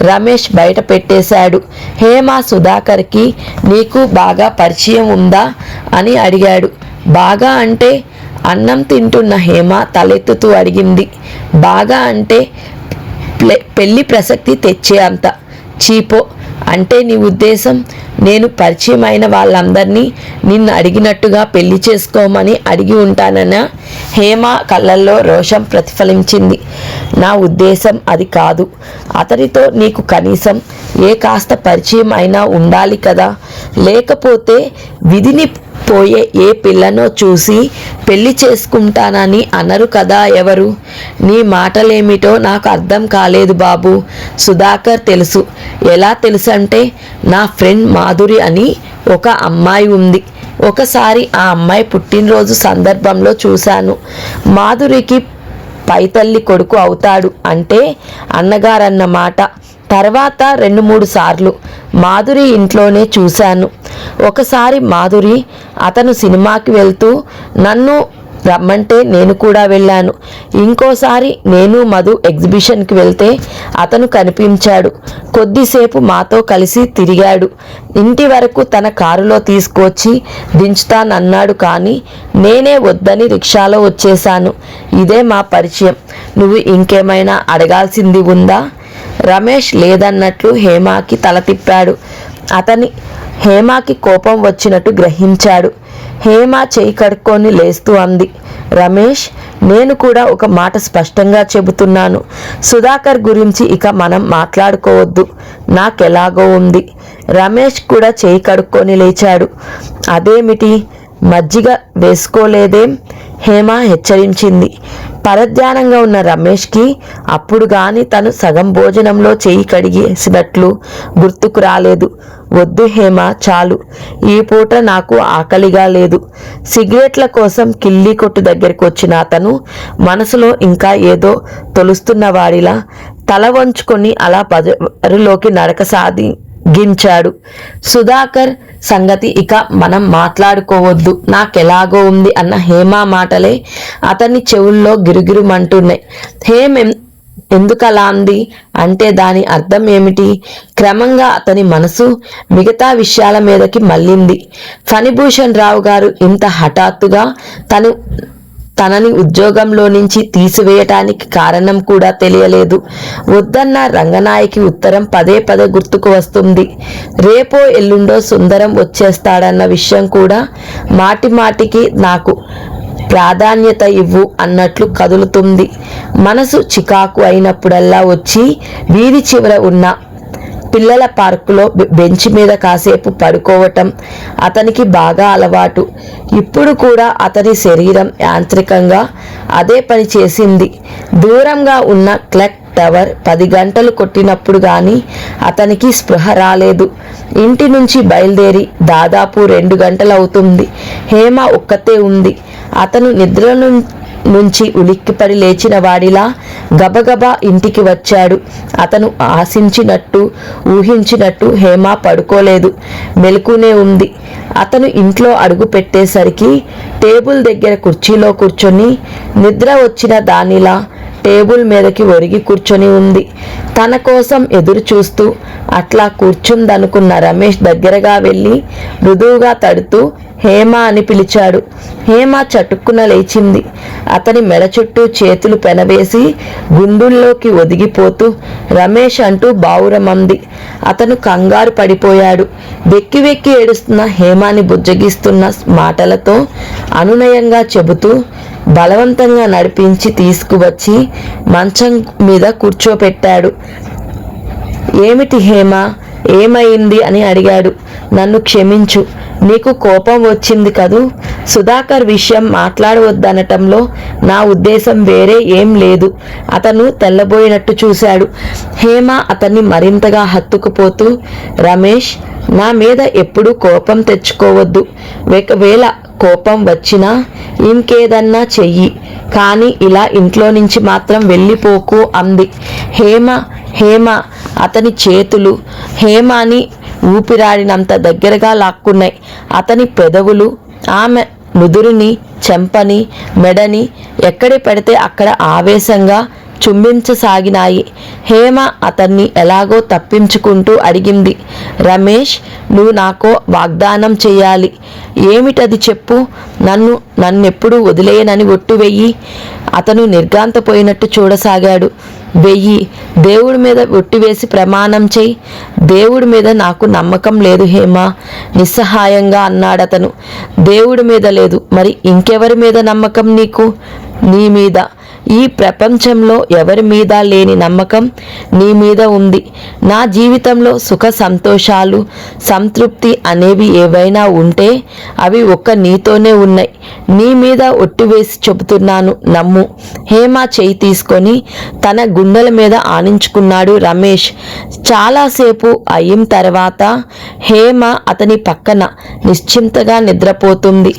[SPEAKER 1] రమేష్ బయట పెట్టేశాడు. హేమ సుధాకర్కి నీకు బాగా పరిచయం ఉందా అని అడిగాడు. బాగా అంటే? అన్నం తింటున్న హేమ తలెత్తుతూ అడిగింది. బాగా అంటే పెళ్లి ప్రసక్తి తెచ్చే అంత. చీపో. అంటే నీ ఉద్దేశం నేను పరిచయం అయిన వాళ్ళందరినీ నిన్ను అడిగినట్టుగా పెళ్లి చేసుకోమని అడిగి ఉంటానన్నా? హేమ కళ్ళల్లో రోషం ప్రతిఫలించింది. నా ఉద్దేశం అది కాదు. అతనితో నీకు కనీసం కాస్త పరిచయం అయినా ఉండాలి కదా. లేకపోతే విధిని పోయే ఏ పిల్లనో చూసి పెళ్లి చేసుకుంటానని అనరు కదా ఎవరు. నీ మాటలేమిటో నాకు అర్థం కాలేదు బాబు. సుధాకర్ తెలుసు. ఎలా తెలుసు అంటే నా ఫ్రెండ్ మాధురి అని ఒక అమ్మాయి ఉంది. ఒకసారి ఆ అమ్మాయి పుట్టినరోజు సందర్భంలో చూశాను. మాధురికి పైతల్లి కొడుకు అవుతాడు అంటే అన్నగారన్నమాట. తర్వాత 2-3 సార్లు మాధురి ఇంట్లోనే చూశాను. ఒకసారి మాధురి అతను సినిమాకి వెళ్తూ నన్ను రమ్మంటే నేను కూడా వెళ్ళాను. ఇంకోసారి నేను మధు ఎగ్జిబిషన్కి వెళ్తే అతను కనిపించాడు. కొద్దిసేపు మాతో కలిసి తిరిగాడు. ఇంటి వరకు తన కారులో తీసుకొచ్చి దించుతానన్నాడు. కానీ నేనే వద్దని రిక్షాలో వచ్చేశాను. ఇదే మా పరిచయం. నువ్వు ఇంకేమైనా అడగాల్సింది ఉందా? రమేష్ లేదన్నట్లు హేమాకి తల తిప్పాడు. హేమాకి కోపం వచ్చినట్టు గ్రహించాడు. హేమ చేయి కడుక్కొని లేస్తూ అంది. రమేష్, నేను కూడా ఒక మాట స్పష్టంగా చెబుతున్నాను. సుధాకర్ గురించి ఇక మనం మాట్లాడుకోవద్దు. నాకెలాగో ఉంది. రమేష్ కూడా చేయి కడుక్కొని లేచాడు. అదేమిటి, మజ్జిగ వేసుకోలేదేం? హేమ హెచ్చరించింది. పరధ్యానంగా ఉన్న రమేష్కి అప్పుడు గాని తను సగం భోజనంలో చేయి కడిగేసినట్లు గుర్తుకు రాలేదు. వద్దు హేమ, చాలు. ఈ పూట నాకు ఆకలిగా లేదు. సిగరెట్ల కోసం కిల్లీ కొట్టు దగ్గరికి వచ్చిన అతను మనసులో ఇంకా ఏదో తొలుస్తున్న వాడిలా తల వంచుకొని అలా బజారులోకి నడక సాగించాడు. సుధాకర్ సంగతి ఇక మనం మాట్లాడుకోవద్దు. నాకెలాగో ఉంది అన్న హేమ మాటలే అతని చెవుల్లో గిరుగిరుమంటున్నాయి. ఎందుకలా అంది అంటే దాని అర్థం ఏమిటి? క్రమంగా అతని మనసు మిగతా విషయాల మీదకి మళ్ళింది. ఫణిభూషణ్ రావు గారు ఇంత హఠాత్తుగా తనని ఉద్యోగంలో నుంచి తీసివేయటానికి కారణం కూడా తెలియలేదు. వద్దన్న రంగనాయకి ఉత్తరం పదే పదే గుర్తుకు వస్తుంది. రేపో ఎల్లుండో సుందరం వచ్చేస్తాడన్న విషయం కూడా మాటి మాటికి నాకు ప్రాధాన్యత ఇవ్వు అన్నట్లు కదులుతుంది. మనసు చికాకు అయినప్పుడల్లా వచ్చి వీధి చివర ఉన్న పిల్లల పార్కులో బెంచ్ మీద కాసేపు పడుకోవటం అతనికి బాగా అలవాటు. ఇప్పుడు కూడా అతని శరీరం యాంత్రికంగా అదే పని చేసింది. దూరంగా ఉన్న క్లాక్ టవర్ 10 గంటలు కొట్టినప్పుడు గాని అతనికి స్పృహ రాలేదు. ఇంటి నుంచి బయలుదేరి దాదాపు 2 గంటలవుతుంది. హేమ ఒక్కతే ఉంది. అతను నిద్ర నుంచి ఉలిక్కిపడి లేచిన వాడిలా గబగబా ఇంటికి వచ్చాడు. అతను ఆశించినట్టు ఊహించినట్టు హేమ పడుకోలేదు, మెలకునే ఉంది. అతను ఇంట్లో అడుగు పెట్టేసరికి టేబుల్ దగ్గర కుర్చీలో కూర్చొని నిద్ర వచ్చిన దానిలా టేబుల్ మీదకి ఒరిగి కూర్చొని ఉంది. తన కోసం ఎదురు చూస్తూ అట్లా కూర్చుందనుకున్న రమేష్ దగ్గరగా వెళ్ళి మృదువుగా తడుతూ హేమ అని పిలిచాడు. హేమ చటుక్కున లేచింది. అతని మెడ చుట్టూ చేతులు పెనవేసి గుండుల్లోకి ఒదిగిపోతూ రమేష్ అంటూ బావురమంది. అతను కంగారు పడిపోయాడు. వెక్కి వెక్కి ఏడుస్తున్న హేమాని బుజ్జగిస్తున్న మాటలతో అనునయంగా చెబుతూ బలవంతంగా నడిపించి తీసుకువచ్చి మంచం మీద కూర్చోపెట్టాడు. ఏమిటి హేమ, ఏమైంది అని అడిగాడు. నన్ను క్షమించు, నీకు కోపం వచ్చింది కదూ. సుధాకర్ విషయం మాట్లాడవద్దనటంలో నా ఉద్దేశం వేరే ఏం లేదు. అతను తెల్లబోయినట్టు చూశాడు. హేమ అతన్ని మరింతగా హత్తుకుపోతూ, రమేష్, నా మీద ఎప్పుడూ కోపం తెచ్చుకోవద్దు. ఒకవేళ కోపం వచ్చినా ఇంకేదన్నా చెయ్యి, కానీ ఇలా ఇంట్లో నుంచి మాత్రం వెళ్ళిపోకు అంది. హేమ అతని చేతులు హేమాని ఊపిరాడినంత దగ్గరగా లాక్కున్నాయి. అతని పెదవులు ఆమె నుదురుని, చెంపని, మెడని ఎక్కడ పెడితే అక్కడ ఆవేశంగా చుంబించసాగినాయి. హేమ అతన్ని ఎలాగో తప్పించుకుంటూ అడిగింది, రమేష్, నువ్వు నాకో వాగ్దానం చెయ్యాలి. ఏమిటది చెప్పు. నన్నెప్పుడు వదిలేయనని ఒట్టు వెయ్యి. అతను నిర్ఘాంతపోయినట్టు చూడసాగాడు. వెయ్యి. దేవుడి మీద ఒట్టివేసి ప్రమాణం చెయ్యి. దేవుడి మీద నాకు నమ్మకం లేదు హేమ, నిస్సహాయంగా అన్నాడతను. దేవుడి మీద లేదు, మరి ఇంకెవరి మీద నమ్మకం నీకు? నీ మీద. ఈ ప్రపంచంలో ఎవరి మీద లేని నమ్మకం నీ మీద ఉంది. నా జీవితంలో సుఖ సంతోషాలు, సంతృప్తి అనేవి ఏవైనా ఉంటే అవి ఒక్క నీతోనే ఉన్నాయి. నీ మీద ఒట్టు వేసి చెబుతున్నాను, నమ్ము. హేమ చేయి తీసుకొని తన గుండెల మీద ఆనించుకున్నాడు రమేష్. చాలాసేపు అయిన తర్వాత హేమ అతని పక్కన నిశ్చింతగా నిద్రపోతుంది.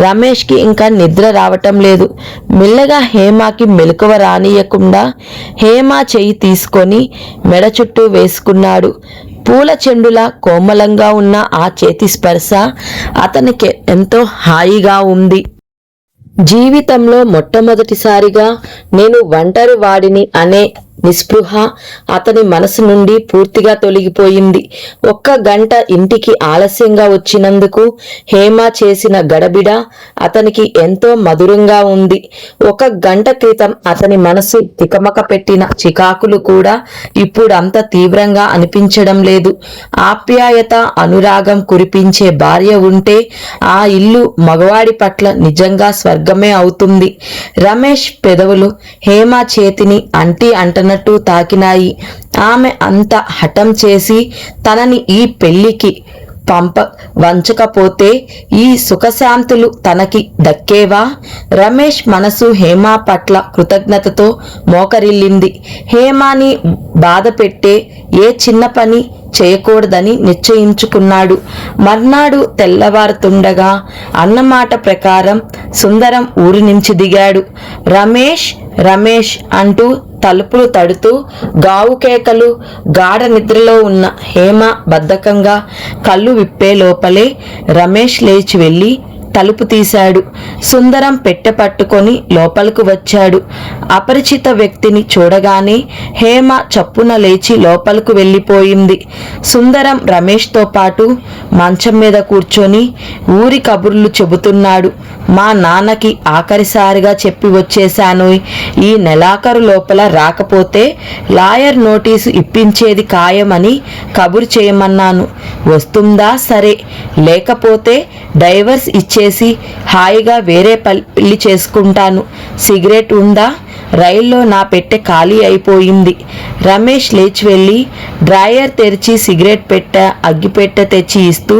[SPEAKER 1] రమేష్కి ఇంకా నిద్ర రావటం లేదు. మెల్లగా హేమకి మెలకువ రానియకుండా హేమ చెయ్యి తీసుకొని మెడ చుట్టూ వేసుకున్నాడు. పూల చెండులా కోమలంగా ఉన్న ఆ చేతి స్పర్శ అతనికి ఎంతో హాయిగా ఉంది. జీవితంలో మొట్టమొదటిసారిగా నేను ఒంటరి వాడిని అనే నిస్పృహ అతని మనసు నుండి పూర్తిగా తొలగిపోయింది. 1 గంట ఇంటికి ఆలస్యంగా వచ్చినందుకు హేమ చేసిన గడబిడ అతనికి ఎంతో మధురంగా ఉంది. 1 గంట క్రితం అతని మనసు తికమక పెట్టిన చికాకులు కూడా ఇప్పుడు అంత తీవ్రంగా అనిపించడం లేదు. ఆప్యాయత, అనురాగం కురిపించే భార్య ఉంటే ఆ ఇల్లు మగవాడి పట్ల నిజంగా స్వర్గమే అవుతుంది. రమేష్ పెదవులు హేమ చేతిని అంటనట్టు తాకినాయి. ఆమె అంత హఠం చేసి తనని ఈ పెళ్లికి వంచకపోతే ఈ సుఖశాంతులు తనకి దక్కేవా? రమేష్ మనసు హేమ పట్ల కృతజ్ఞతతో మోకరిల్లింది. హేమాని బాధ పెట్టే ఏ చిన్న పని చేయకూడదని నిశ్చయించుకున్నాడు. మర్నాడు తెల్లవారుతుండగా అన్నమాట ప్రకారం సుందరం ఊరి నుంచి దిగాడు. రమేష్ రమేష్ అంటూ తలుపులు తడుతూ గావు కేకలు. గాఢ నిద్రలో ఉన్న హేమ బద్ధకంగా కళ్ళు విప్పే లోపలే రమేష్ లేచి వెళ్ళి తలుపు తీశాడు. సుందరం పెట్టె పట్టుకొని లోపలకు వచ్చాడు. అపరిచిత వ్యక్తిని చూడగానే హేమ చప్పున లేచి లోపలకు వెళ్ళిపోయింది. సుందరం రమేష్తో పాటు మంచం మీద కూర్చొని ఊరి కబుర్లు చెబుతున్నాడు. మా నాన్నకి ఆఖరిసారిగా చెప్పి వచ్చేశాను, ఈ నెలాఖరు లోపల రాకపోతే లాయర్ నోటీసు ఇప్పించేది ఖాయమని కబురు చేయమన్నాను. వస్తుందా సరే, లేకపోతే డైవర్స్ ఇచ్చేసి హాయిగా వేరే పెళ్లి చేసుకుంటాను. సిగరెట్ ఉందా? రైల్లో నా పెట్టె ఖాళీ అయిపోయింది. రమేష్ లేచి వెళ్ళి డ్రాయర్ తెరిచి సిగరెట్ పెట్టె అగ్గిపెట్టె తెచ్చి ఇస్తూ,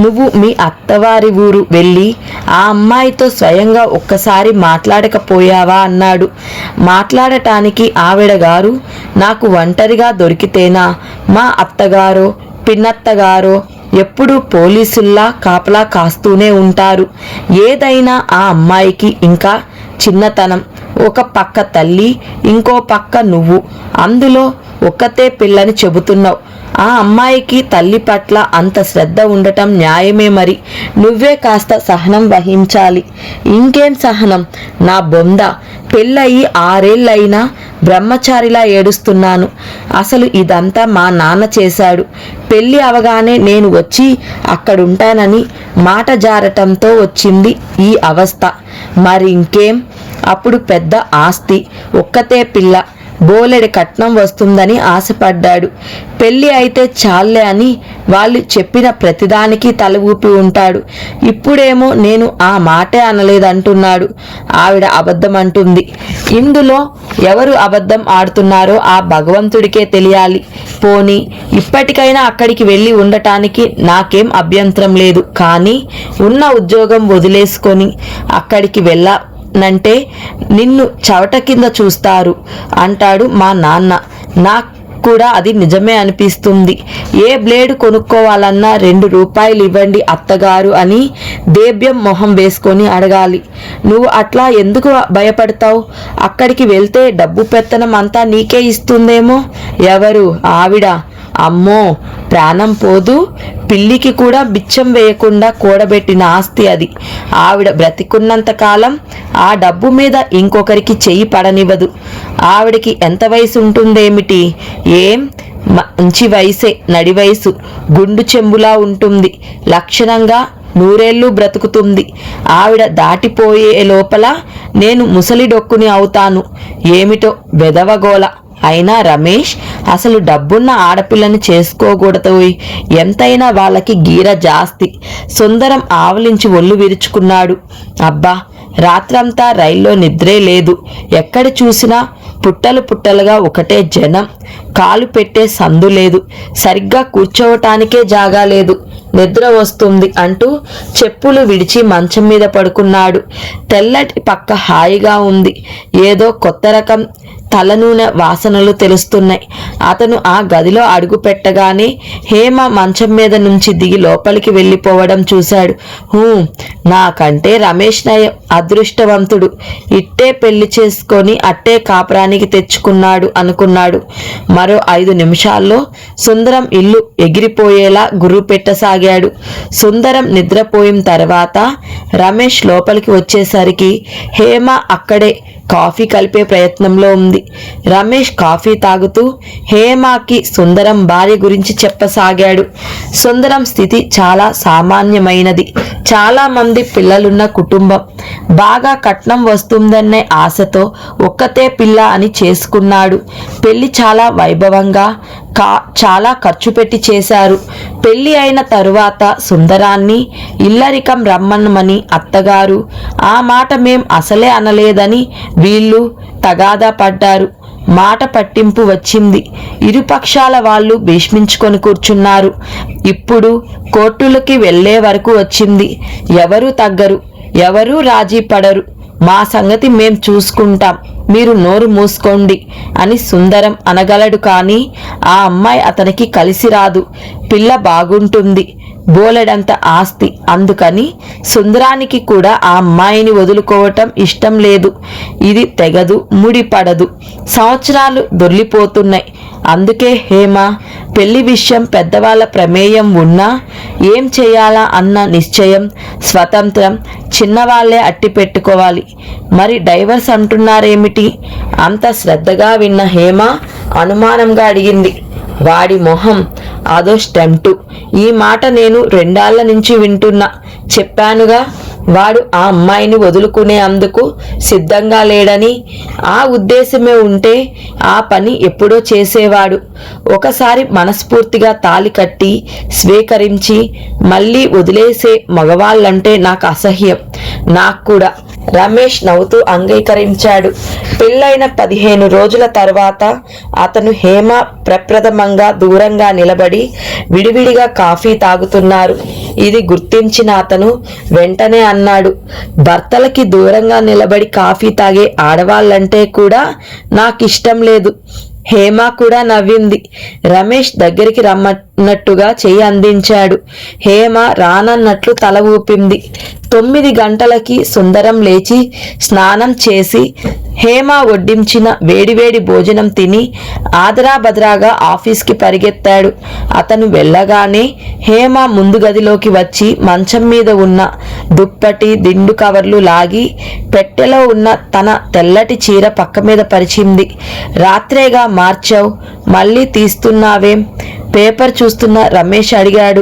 [SPEAKER 1] నువ్వు మీ అత్తవారి ఊరు వెళ్ళి ఆ అమ్మాయితో స్వయంగా ఒక్కసారి మాట్లాడకపోయావా అన్నాడు. మాట్లాడటానికి ఆవిడ గారు నాకు ఒంటరిగా దొరికితేనా, మా అత్తగారో పిన్నత్తగారో ఎప్పుడూ పోలీసుల్లా కాపలా కాస్తూనే ఉంటారు. ఏదైనా ఆ అమ్మాయికి ఇంకా చిన్నతనం, ఒక పక్క తల్లి, ఇంకో పక్క నువ్వు, అందులో ఒక్కతే పిల్లని చెబుతున్నావు. ఆ అమ్మాయికి తల్లి పట్ల అంత శ్రద్ధ ఉండటం న్యాయమే. మరి నువ్వే కాస్త సహనం వహించాలి. ఇంకేం సహనం నా బొంద, పెళ్ళయి 6 ఏళ్ళైనా బ్రహ్మచారిలా ఏడుస్తున్నాను. అసలు ఇదంతా మా నాన్న చేశాడు. పెళ్ళి అవగానే నేను వచ్చి అక్కడుంటానని మాట జారటంతో వచ్చింది ఈ అవస్థ. మరి ఇంకేం, అప్పుడు పెద్ద ఆస్తి, ఒక్కతే పిల్ల, బోలెడి కట్నం వస్తుందని ఆశపడ్డాడు. పెళ్ళి అయితే చాలే అని వాళ్ళు చెప్పిన ప్రతిదానికి తల ఊపి ఉంటాడు. ఇప్పుడేమో నేను ఆ మాటే అనలేదంటున్నాడు. ఆవిడ అబద్ధం అంటుంది. ఇందులో ఎవరు అబద్ధం ఆడుతున్నారో ఆ భగవంతుడికే తెలియాలి. పోనీ ఇప్పటికైనా అక్కడికి వెళ్ళి ఉండటానికి నాకేం అభ్యంతరం లేదు. కానీ ఉన్న ఉద్యోగం వదిలేసుకొని అక్కడికి నంటే నిన్ను చవట కింద చూస్తారు అంటాడు మా నాన్న. నాకు కూడా అది నిజమే అనిపిస్తుంది. ఏ బ్లేడ్ కొనుక్కోవాలన్నా 2 రూపాయలు ఇవ్వండి అత్తగారు అని దేబ్యం మొహం వేసుకొని అడగాలి. నువ్వు అట్లా ఎందుకు భయపడతావు? అక్కడికి వెళ్తే డబ్బు పెత్తనం అంతా నీకే ఇస్తుందేమో. ఎవరు? ఆవిడ. అమ్మో, ప్రాణం పోదు. పిల్లికి కూడా బిచ్చం వేయకుండా కూడబెట్టిన ఆస్తి అది. ఆవిడ బ్రతికున్నంతకాలం ఆ డబ్బు మీద ఇంకొకరికి చెయ్యి పడనివ్వదు. ఆవిడకి ఎంత వయసు ఉంటుందేమిటి? ఏం మంచి వయసే, నడి వయసు, గుండు చెంబులా ఉంటుంది. లక్షణంగా 100 ఏళ్ళు బ్రతుకుతుంది. ఆవిడ దాటిపోయే లోపల నేను ముసలి డొక్కుని అవుతాను. ఏమిటో వెదవగోల. అయినా రమేష్, అసలు డబ్బున్న ఆడపిల్లని చేసుకోకూడదు. ఎంతైనా వాళ్ళకి గీర జాస్తి. సుందరం ఆవలించి ఒళ్ళు విరుచుకున్నాడు. అబ్బా, రాత్రంతా రైల్లో నిద్రే లేదు. ఎక్కడ చూసినా పుట్టలు పుట్టలుగా ఒకటే జనం. కాలు పెట్టే సందు లేదు. సరిగ్గా కూర్చోవటానికే జాగా లేదు. నిద్ర వస్తుంది అంటూ చెప్పులు విడిచి మంచం మీద పడుకున్నాడు. తెల్లటి పక్క హాయిగా ఉంది. ఏదో కొత్త రకం తలనూనె వాసనలు తెలుస్తున్నాయి. అతను ఆ గదిలో అడుగు పెట్టగానే హేమ మంచం మీద నుంచి దిగి లోపలికి వెళ్ళిపోవడం చూశాడు. నాకంటే రమేష్ అదృష్టవంతుడు. ఇట్టే పెళ్లి చేసుకొని అట్టే కాపురానికి తెచ్చుకున్నాడు అనుకున్నాడు. మరో 5 నిమిషాల్లో సుందరం ఇల్లు ఎగిరిపోయేలా గుర్రు పెట్టసాగాడు. సుందరం నిద్రపోయిన తర్వాత రమేష్ లోపలికి వచ్చేసరికి హేమ అక్కడే కాఫీ కలిపే ప్రయత్నంలో ఉంది. రమేష్ కాఫీ తాగుతూ హేమకి సుందరం భార్య గురించి చెప్పసాగాడు. సుందరం స్థితి చాలా సామాన్యమైనది. చాలా మంది పిల్లలున్న కుటుంబం. బాగా కట్నం వస్తుందనే ఆశతో ఒక్కతే పిల్ల అని చేసుకున్నాడు. పెళ్లి చాలా వైభవంగా చాలా ఖర్చు పెట్టి చేశారు. పెళ్లి అయిన తరువాత సుందరాన్ని ఇల్లరికం రమ్మనమని అత్తగారు, ఆ మాట మేం అసలే అనలేదని వీళ్ళు తగాదా పడ్డారు. మాట పట్టింపు వచ్చింది. ఇరుపక్షాల వాళ్ళు భీష్మించుకొని కూర్చున్నారు. ఇప్పుడు కోర్టులకి వెళ్లే వరకు వచ్చింది. ఎవరూ తగ్గరు, ఎవరూ రాజీ పడరు. మా సంగతి మేం చూసుకుంటాం, మీరు నోరు మూసుకోండి అని సుందరం అనగలడు. కానీ ఆ అమ్మాయి అతనికి కలిసి రాదు. పిల్ల బాగుంటుంది, బోలెడంత ఆస్తి. అందుకని సుందరానికి కూడా ఆ అమ్మాయిని వదులుకోవటం ఇష్టం లేదు. ఇది తెగదు, ముడిపడదు. సంవత్సరాలు దొర్లిపోతున్నాయి. అందుకే హేమ పెళ్లి విషయం పెద్దవాళ్ళ ప్రమేయం ఉన్నా ఏం చేయాలా అన్న నిశ్చయం, స్వతంత్రం చిన్నవాళ్లే అట్టి పెట్టుకోవాలి. మరి డైవర్స్ అంటున్నారేమిటి? అంత శ్రద్ధగా విన్న హేమ అనుమానంగా అడిగింది. వాడి మొహం అదో స్టెంప్టు. ఈ మాట నేను 2 ఏళ్ల నుంచి వింటున్నా. చెప్పానుగా, వాడు ఆ అమ్మాయిని వదులుకునే అందుకు సిద్ధంగా లేడని. ఆ ఉద్దేశమే ఉంటే ఆ పని ఎప్పుడో చేసేవాడు. ఒకసారి మనస్ఫూర్తిగా తాళి కట్టి స్వీకరించి మళ్ళీ వదిలేసే మగవాళ్ళంటే నాకు అసహ్యం. నాకు కూడా. రమేష్ నవ్వుతూ అంగీకరించాడు. పెళ్ళైన 15 రోజుల తర్వాత అతను హేమ ప్రప్రథమంగా దూరంగా నిలబడి విడివిడిగా కాఫీ తాగుతున్నారు. ఇది గుర్తించిన అతను వెంటనే అన్నాడు, భర్తలకి దూరంగా నిలబడి కాఫీ తాగే ఆడవాళ్ళంటే కూడా నాకిష్టం లేదు. హేమ కూడా నవ్వింది. రమేష్ దగ్గరికి రమ్మన్నట్టుగా చెయ్యి అందించాడు. హేమ రానన్నట్లు తల ఊపింది. 9 గంటలకి సుందరం లేచి స్నానం చేసి హేమ వడ్డించిన వేడివేడి భోజనం తిని ఆదరాబద్రాగా ఆఫీస్కి పరిగెత్తాడు. అతను వెళ్ళగానే హేమ ముందు గదిలోకి వచ్చి మంచం మీద ఉన్న దుప్పటి దిండు కవర్లు లాగి పెట్టెలో ఉన్న తన తెల్లటి చీర పక్క మీద పరిచింది. రాత్రేగా మార్చావు, మళ్ళీ తీస్తున్నావేం? పేపర్ చూస్తున్న రమేష్ అడిగాడు.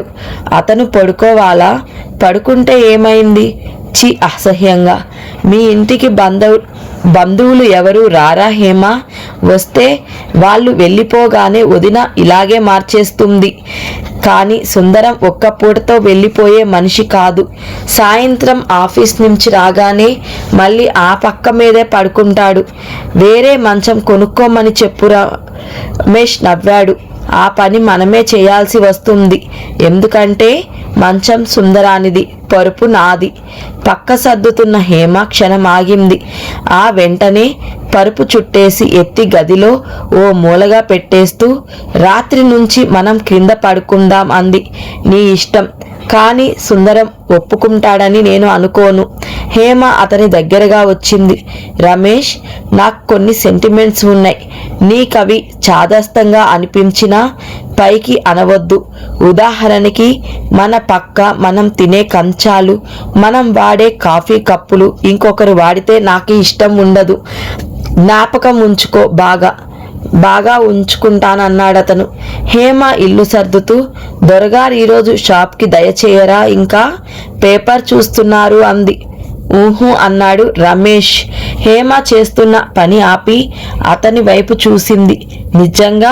[SPEAKER 1] అతను పడుకోవాలా? పడుకుంటే ఏమైంది? చి అసహ్యంగా. మీ ఇంటికి బంధువులు ఎవరు రారా హేమ? వస్తే వాళ్ళు వెళ్ళిపోగానే వదిన ఇలాగే మార్చేస్తుంది. కానీ సుందరం ఒక్క పూటతో వెళ్ళిపోయే మనిషి కాదు. సాయంత్రం ఆఫీస్ నుంచి రాగానే మళ్ళీ ఆ పక్క మీదే పడుకుంటాడు. వేరే మంచం కొనుక్కోమని చెప్పురా. రమేష్ నవ్వాడు. ఆ పని మనమే చేయాల్సి వస్తుంది. ఎందుకంటే మంచం సుందరానిది, పరుపు నాది. పక్క సర్దుతున్న హేమ క్షణం ఆగింది. ఆ వెంటనే పరుపు చుట్టేసి ఎత్తి గదిలో ఓ మూలగా పెట్టేస్తూ రాత్రి నుంచి మనం క్రింద పడుకుందాం అంది. నీ ఇష్టం, కానీ సుందరం ఒప్పుకుంటాడని నేను అనుకోను. హేమ అతని దగ్గరగా వచ్చింది. రమేష్, నాకు కొన్ని సెంటిమెంట్స్ ఉన్నాయి. నీకవి చాదస్తంగా అనిపించినా పైకి అనవద్దు. ఉదాహరణకి మన పక్క, మనం తినే కంచాలు, మనం వాడే కాఫీ కప్పులు ఇంకొకరు వాడితే నాకు ఇష్టం ఉండదు. జ్ఞాపకం ఉంచుకో. బాగా ఉంచుకుంటానన్నాడతను. హేమ ఇల్లు సర్దుతూ, దొరగారు ఈరోజు షాప్కి దయచేయరా? ఇంకా పేపర్ చూస్తున్నారు అంది. ఊహు అన్నాడు రమేష్. హేమ చేస్తున్న పని ఆపి అతని వైపు చూసింది. నిజంగా?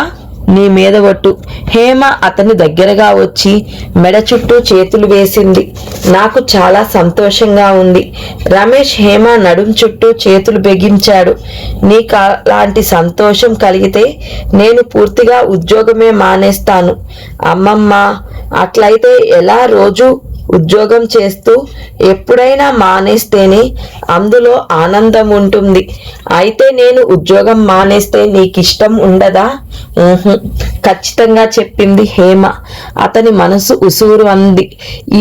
[SPEAKER 1] నీ మీద ఒట్టు. హేమ అతని దగ్గరగా వచ్చి మెడ చుట్టూ చేతులు వేసింది. నాకు చాలా సంతోషంగా ఉంది. రమేష్ హేమ నడుం చుట్టూ చేతులు బిగించాడు. నీకు అలాంటి సంతోషం కలిగితే నేను పూర్తిగా ఉద్యోగమే మానేస్తాను. అమ్మమ్మ, అట్లయితే ఎలా? రోజు ఉద్యోగం చేస్తూ ఎప్పుడైనా మానేస్తేనే అందులో ఆనందం ఉంటుంది. అయితే నేను ఉద్యోగం మానేస్తే నీకిష్టం ఉండదా? ఖచ్చితంగా చెప్పింది హేమ. అతని మనసు ఉసూరు అంది.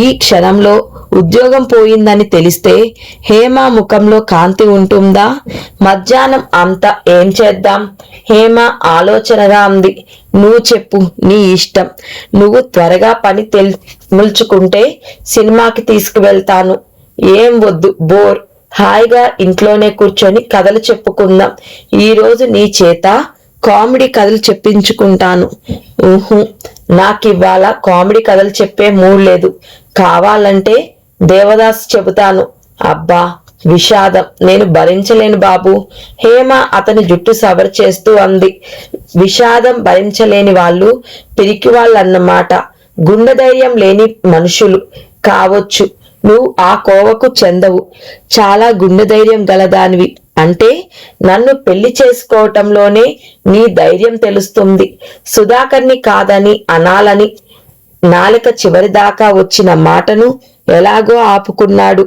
[SPEAKER 1] ఈ క్షణంలో ఉద్యోగం పోయిందని తెలిస్తే హేమ ముఖంలో కాంతి ఉంటుందా? మధ్యాహ్నం అంతా ఏం చేద్దాం? హేమ ఆలోచనగా అంది. నువ్వు చెప్పు, నీ ఇష్టం. నువ్వు త్వరగా పని ముల్చుకుంటే సినిమాకి తీసుకువెళ్తాను. ఏం వద్దు, బోర్. హాయిగా ఇంట్లోనే కూర్చొని కథలు చెప్పుకుందాం. ఈరోజు నీ చేత కామెడీ కథలు చెప్పించుకుంటాను. నాకివ్వాల కామెడీ కథలు చెప్పే మూడ్ లేదు. కావాలంటే దేవదాస్ చెబుతాను. అబ్బా, విషాదం నేను భరించలేను బాబు. హేమ అతని జుట్టు సవర్ చేస్తూ అంది. విషాదం భరించలేని వాళ్ళు పిరికి వాళ్ళన్నమాట. గుండె ధైర్యం లేని మనుషులు కావచ్చు. నువ్వు ఆ కోవకు చెందవు. చాలా గుండె ధైర్యం గలదానివి. అంటే నన్ను పెళ్లి చేసుకోవటంలోనే నీ ధైర్యం తెలుస్తుంది. సుధాకర్ని కాదని అనాలని నాలుక చివరిదాకా వచ్చిన మాటను ఎలాగో ఆపుకున్నాడు.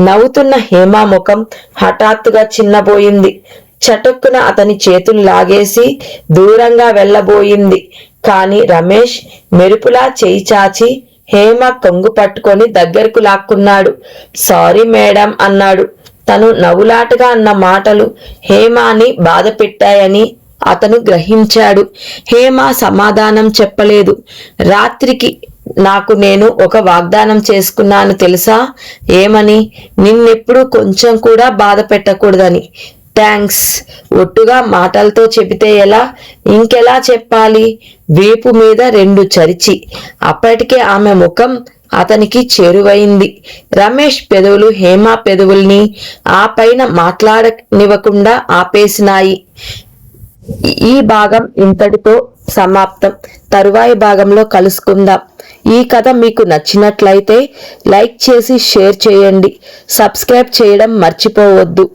[SPEAKER 1] నవ్వుతున్న హేమ ముఖం హఠాత్తుగా చిన్నబోయింది. చటుక్కున అతని చేతులు లాగేసి దూరంగా వెళ్ళబోయింది. కాని రమేష్ మెరుపులా చేయి చాచి హేమ కొంగు పట్టుకొని దగ్గరకు లాక్కున్నాడు. సారీ మేడం అన్నాడు. తను నవ్వులాటగా అన్న మాటలు హేమాని బాధ పెట్టాయని అతను గ్రహించాడు. హేమ సమాధానం చెప్పలేదు. రాత్రికి నాకు నేను ఒక వాగ్దానం చేసుకున్నాను తెలుసా? ఏమని? నిన్నెప్పుడు కొంచెం కూడా బాధ పెట్టకూడదని. థ్యాంక్స్. ఒట్టుగా మాటలతో చెబితే ఎలా? ఇంకెలా చెప్పాలి? వీపు మీద 2 చరిచి. అప్పటికే ఆమె ముఖం అతనికి చేరువైంది. రమేష్ పెదవులు హేమ పెదవుల్ని ఆ పైన మాట్లాడనివ్వకుండా ఆపేసినాయి. ఈ భాగం ఇంతటితో సమాప్తం. తరువాయి భాగంలో కలుసుకుందాం. ఈ కథ మీకు నచ్చినట్లయితే లైక్ చేసి షేర్ చేయండి. సబ్స్క్రైబ్ చేయడం మర్చిపోవద్దు.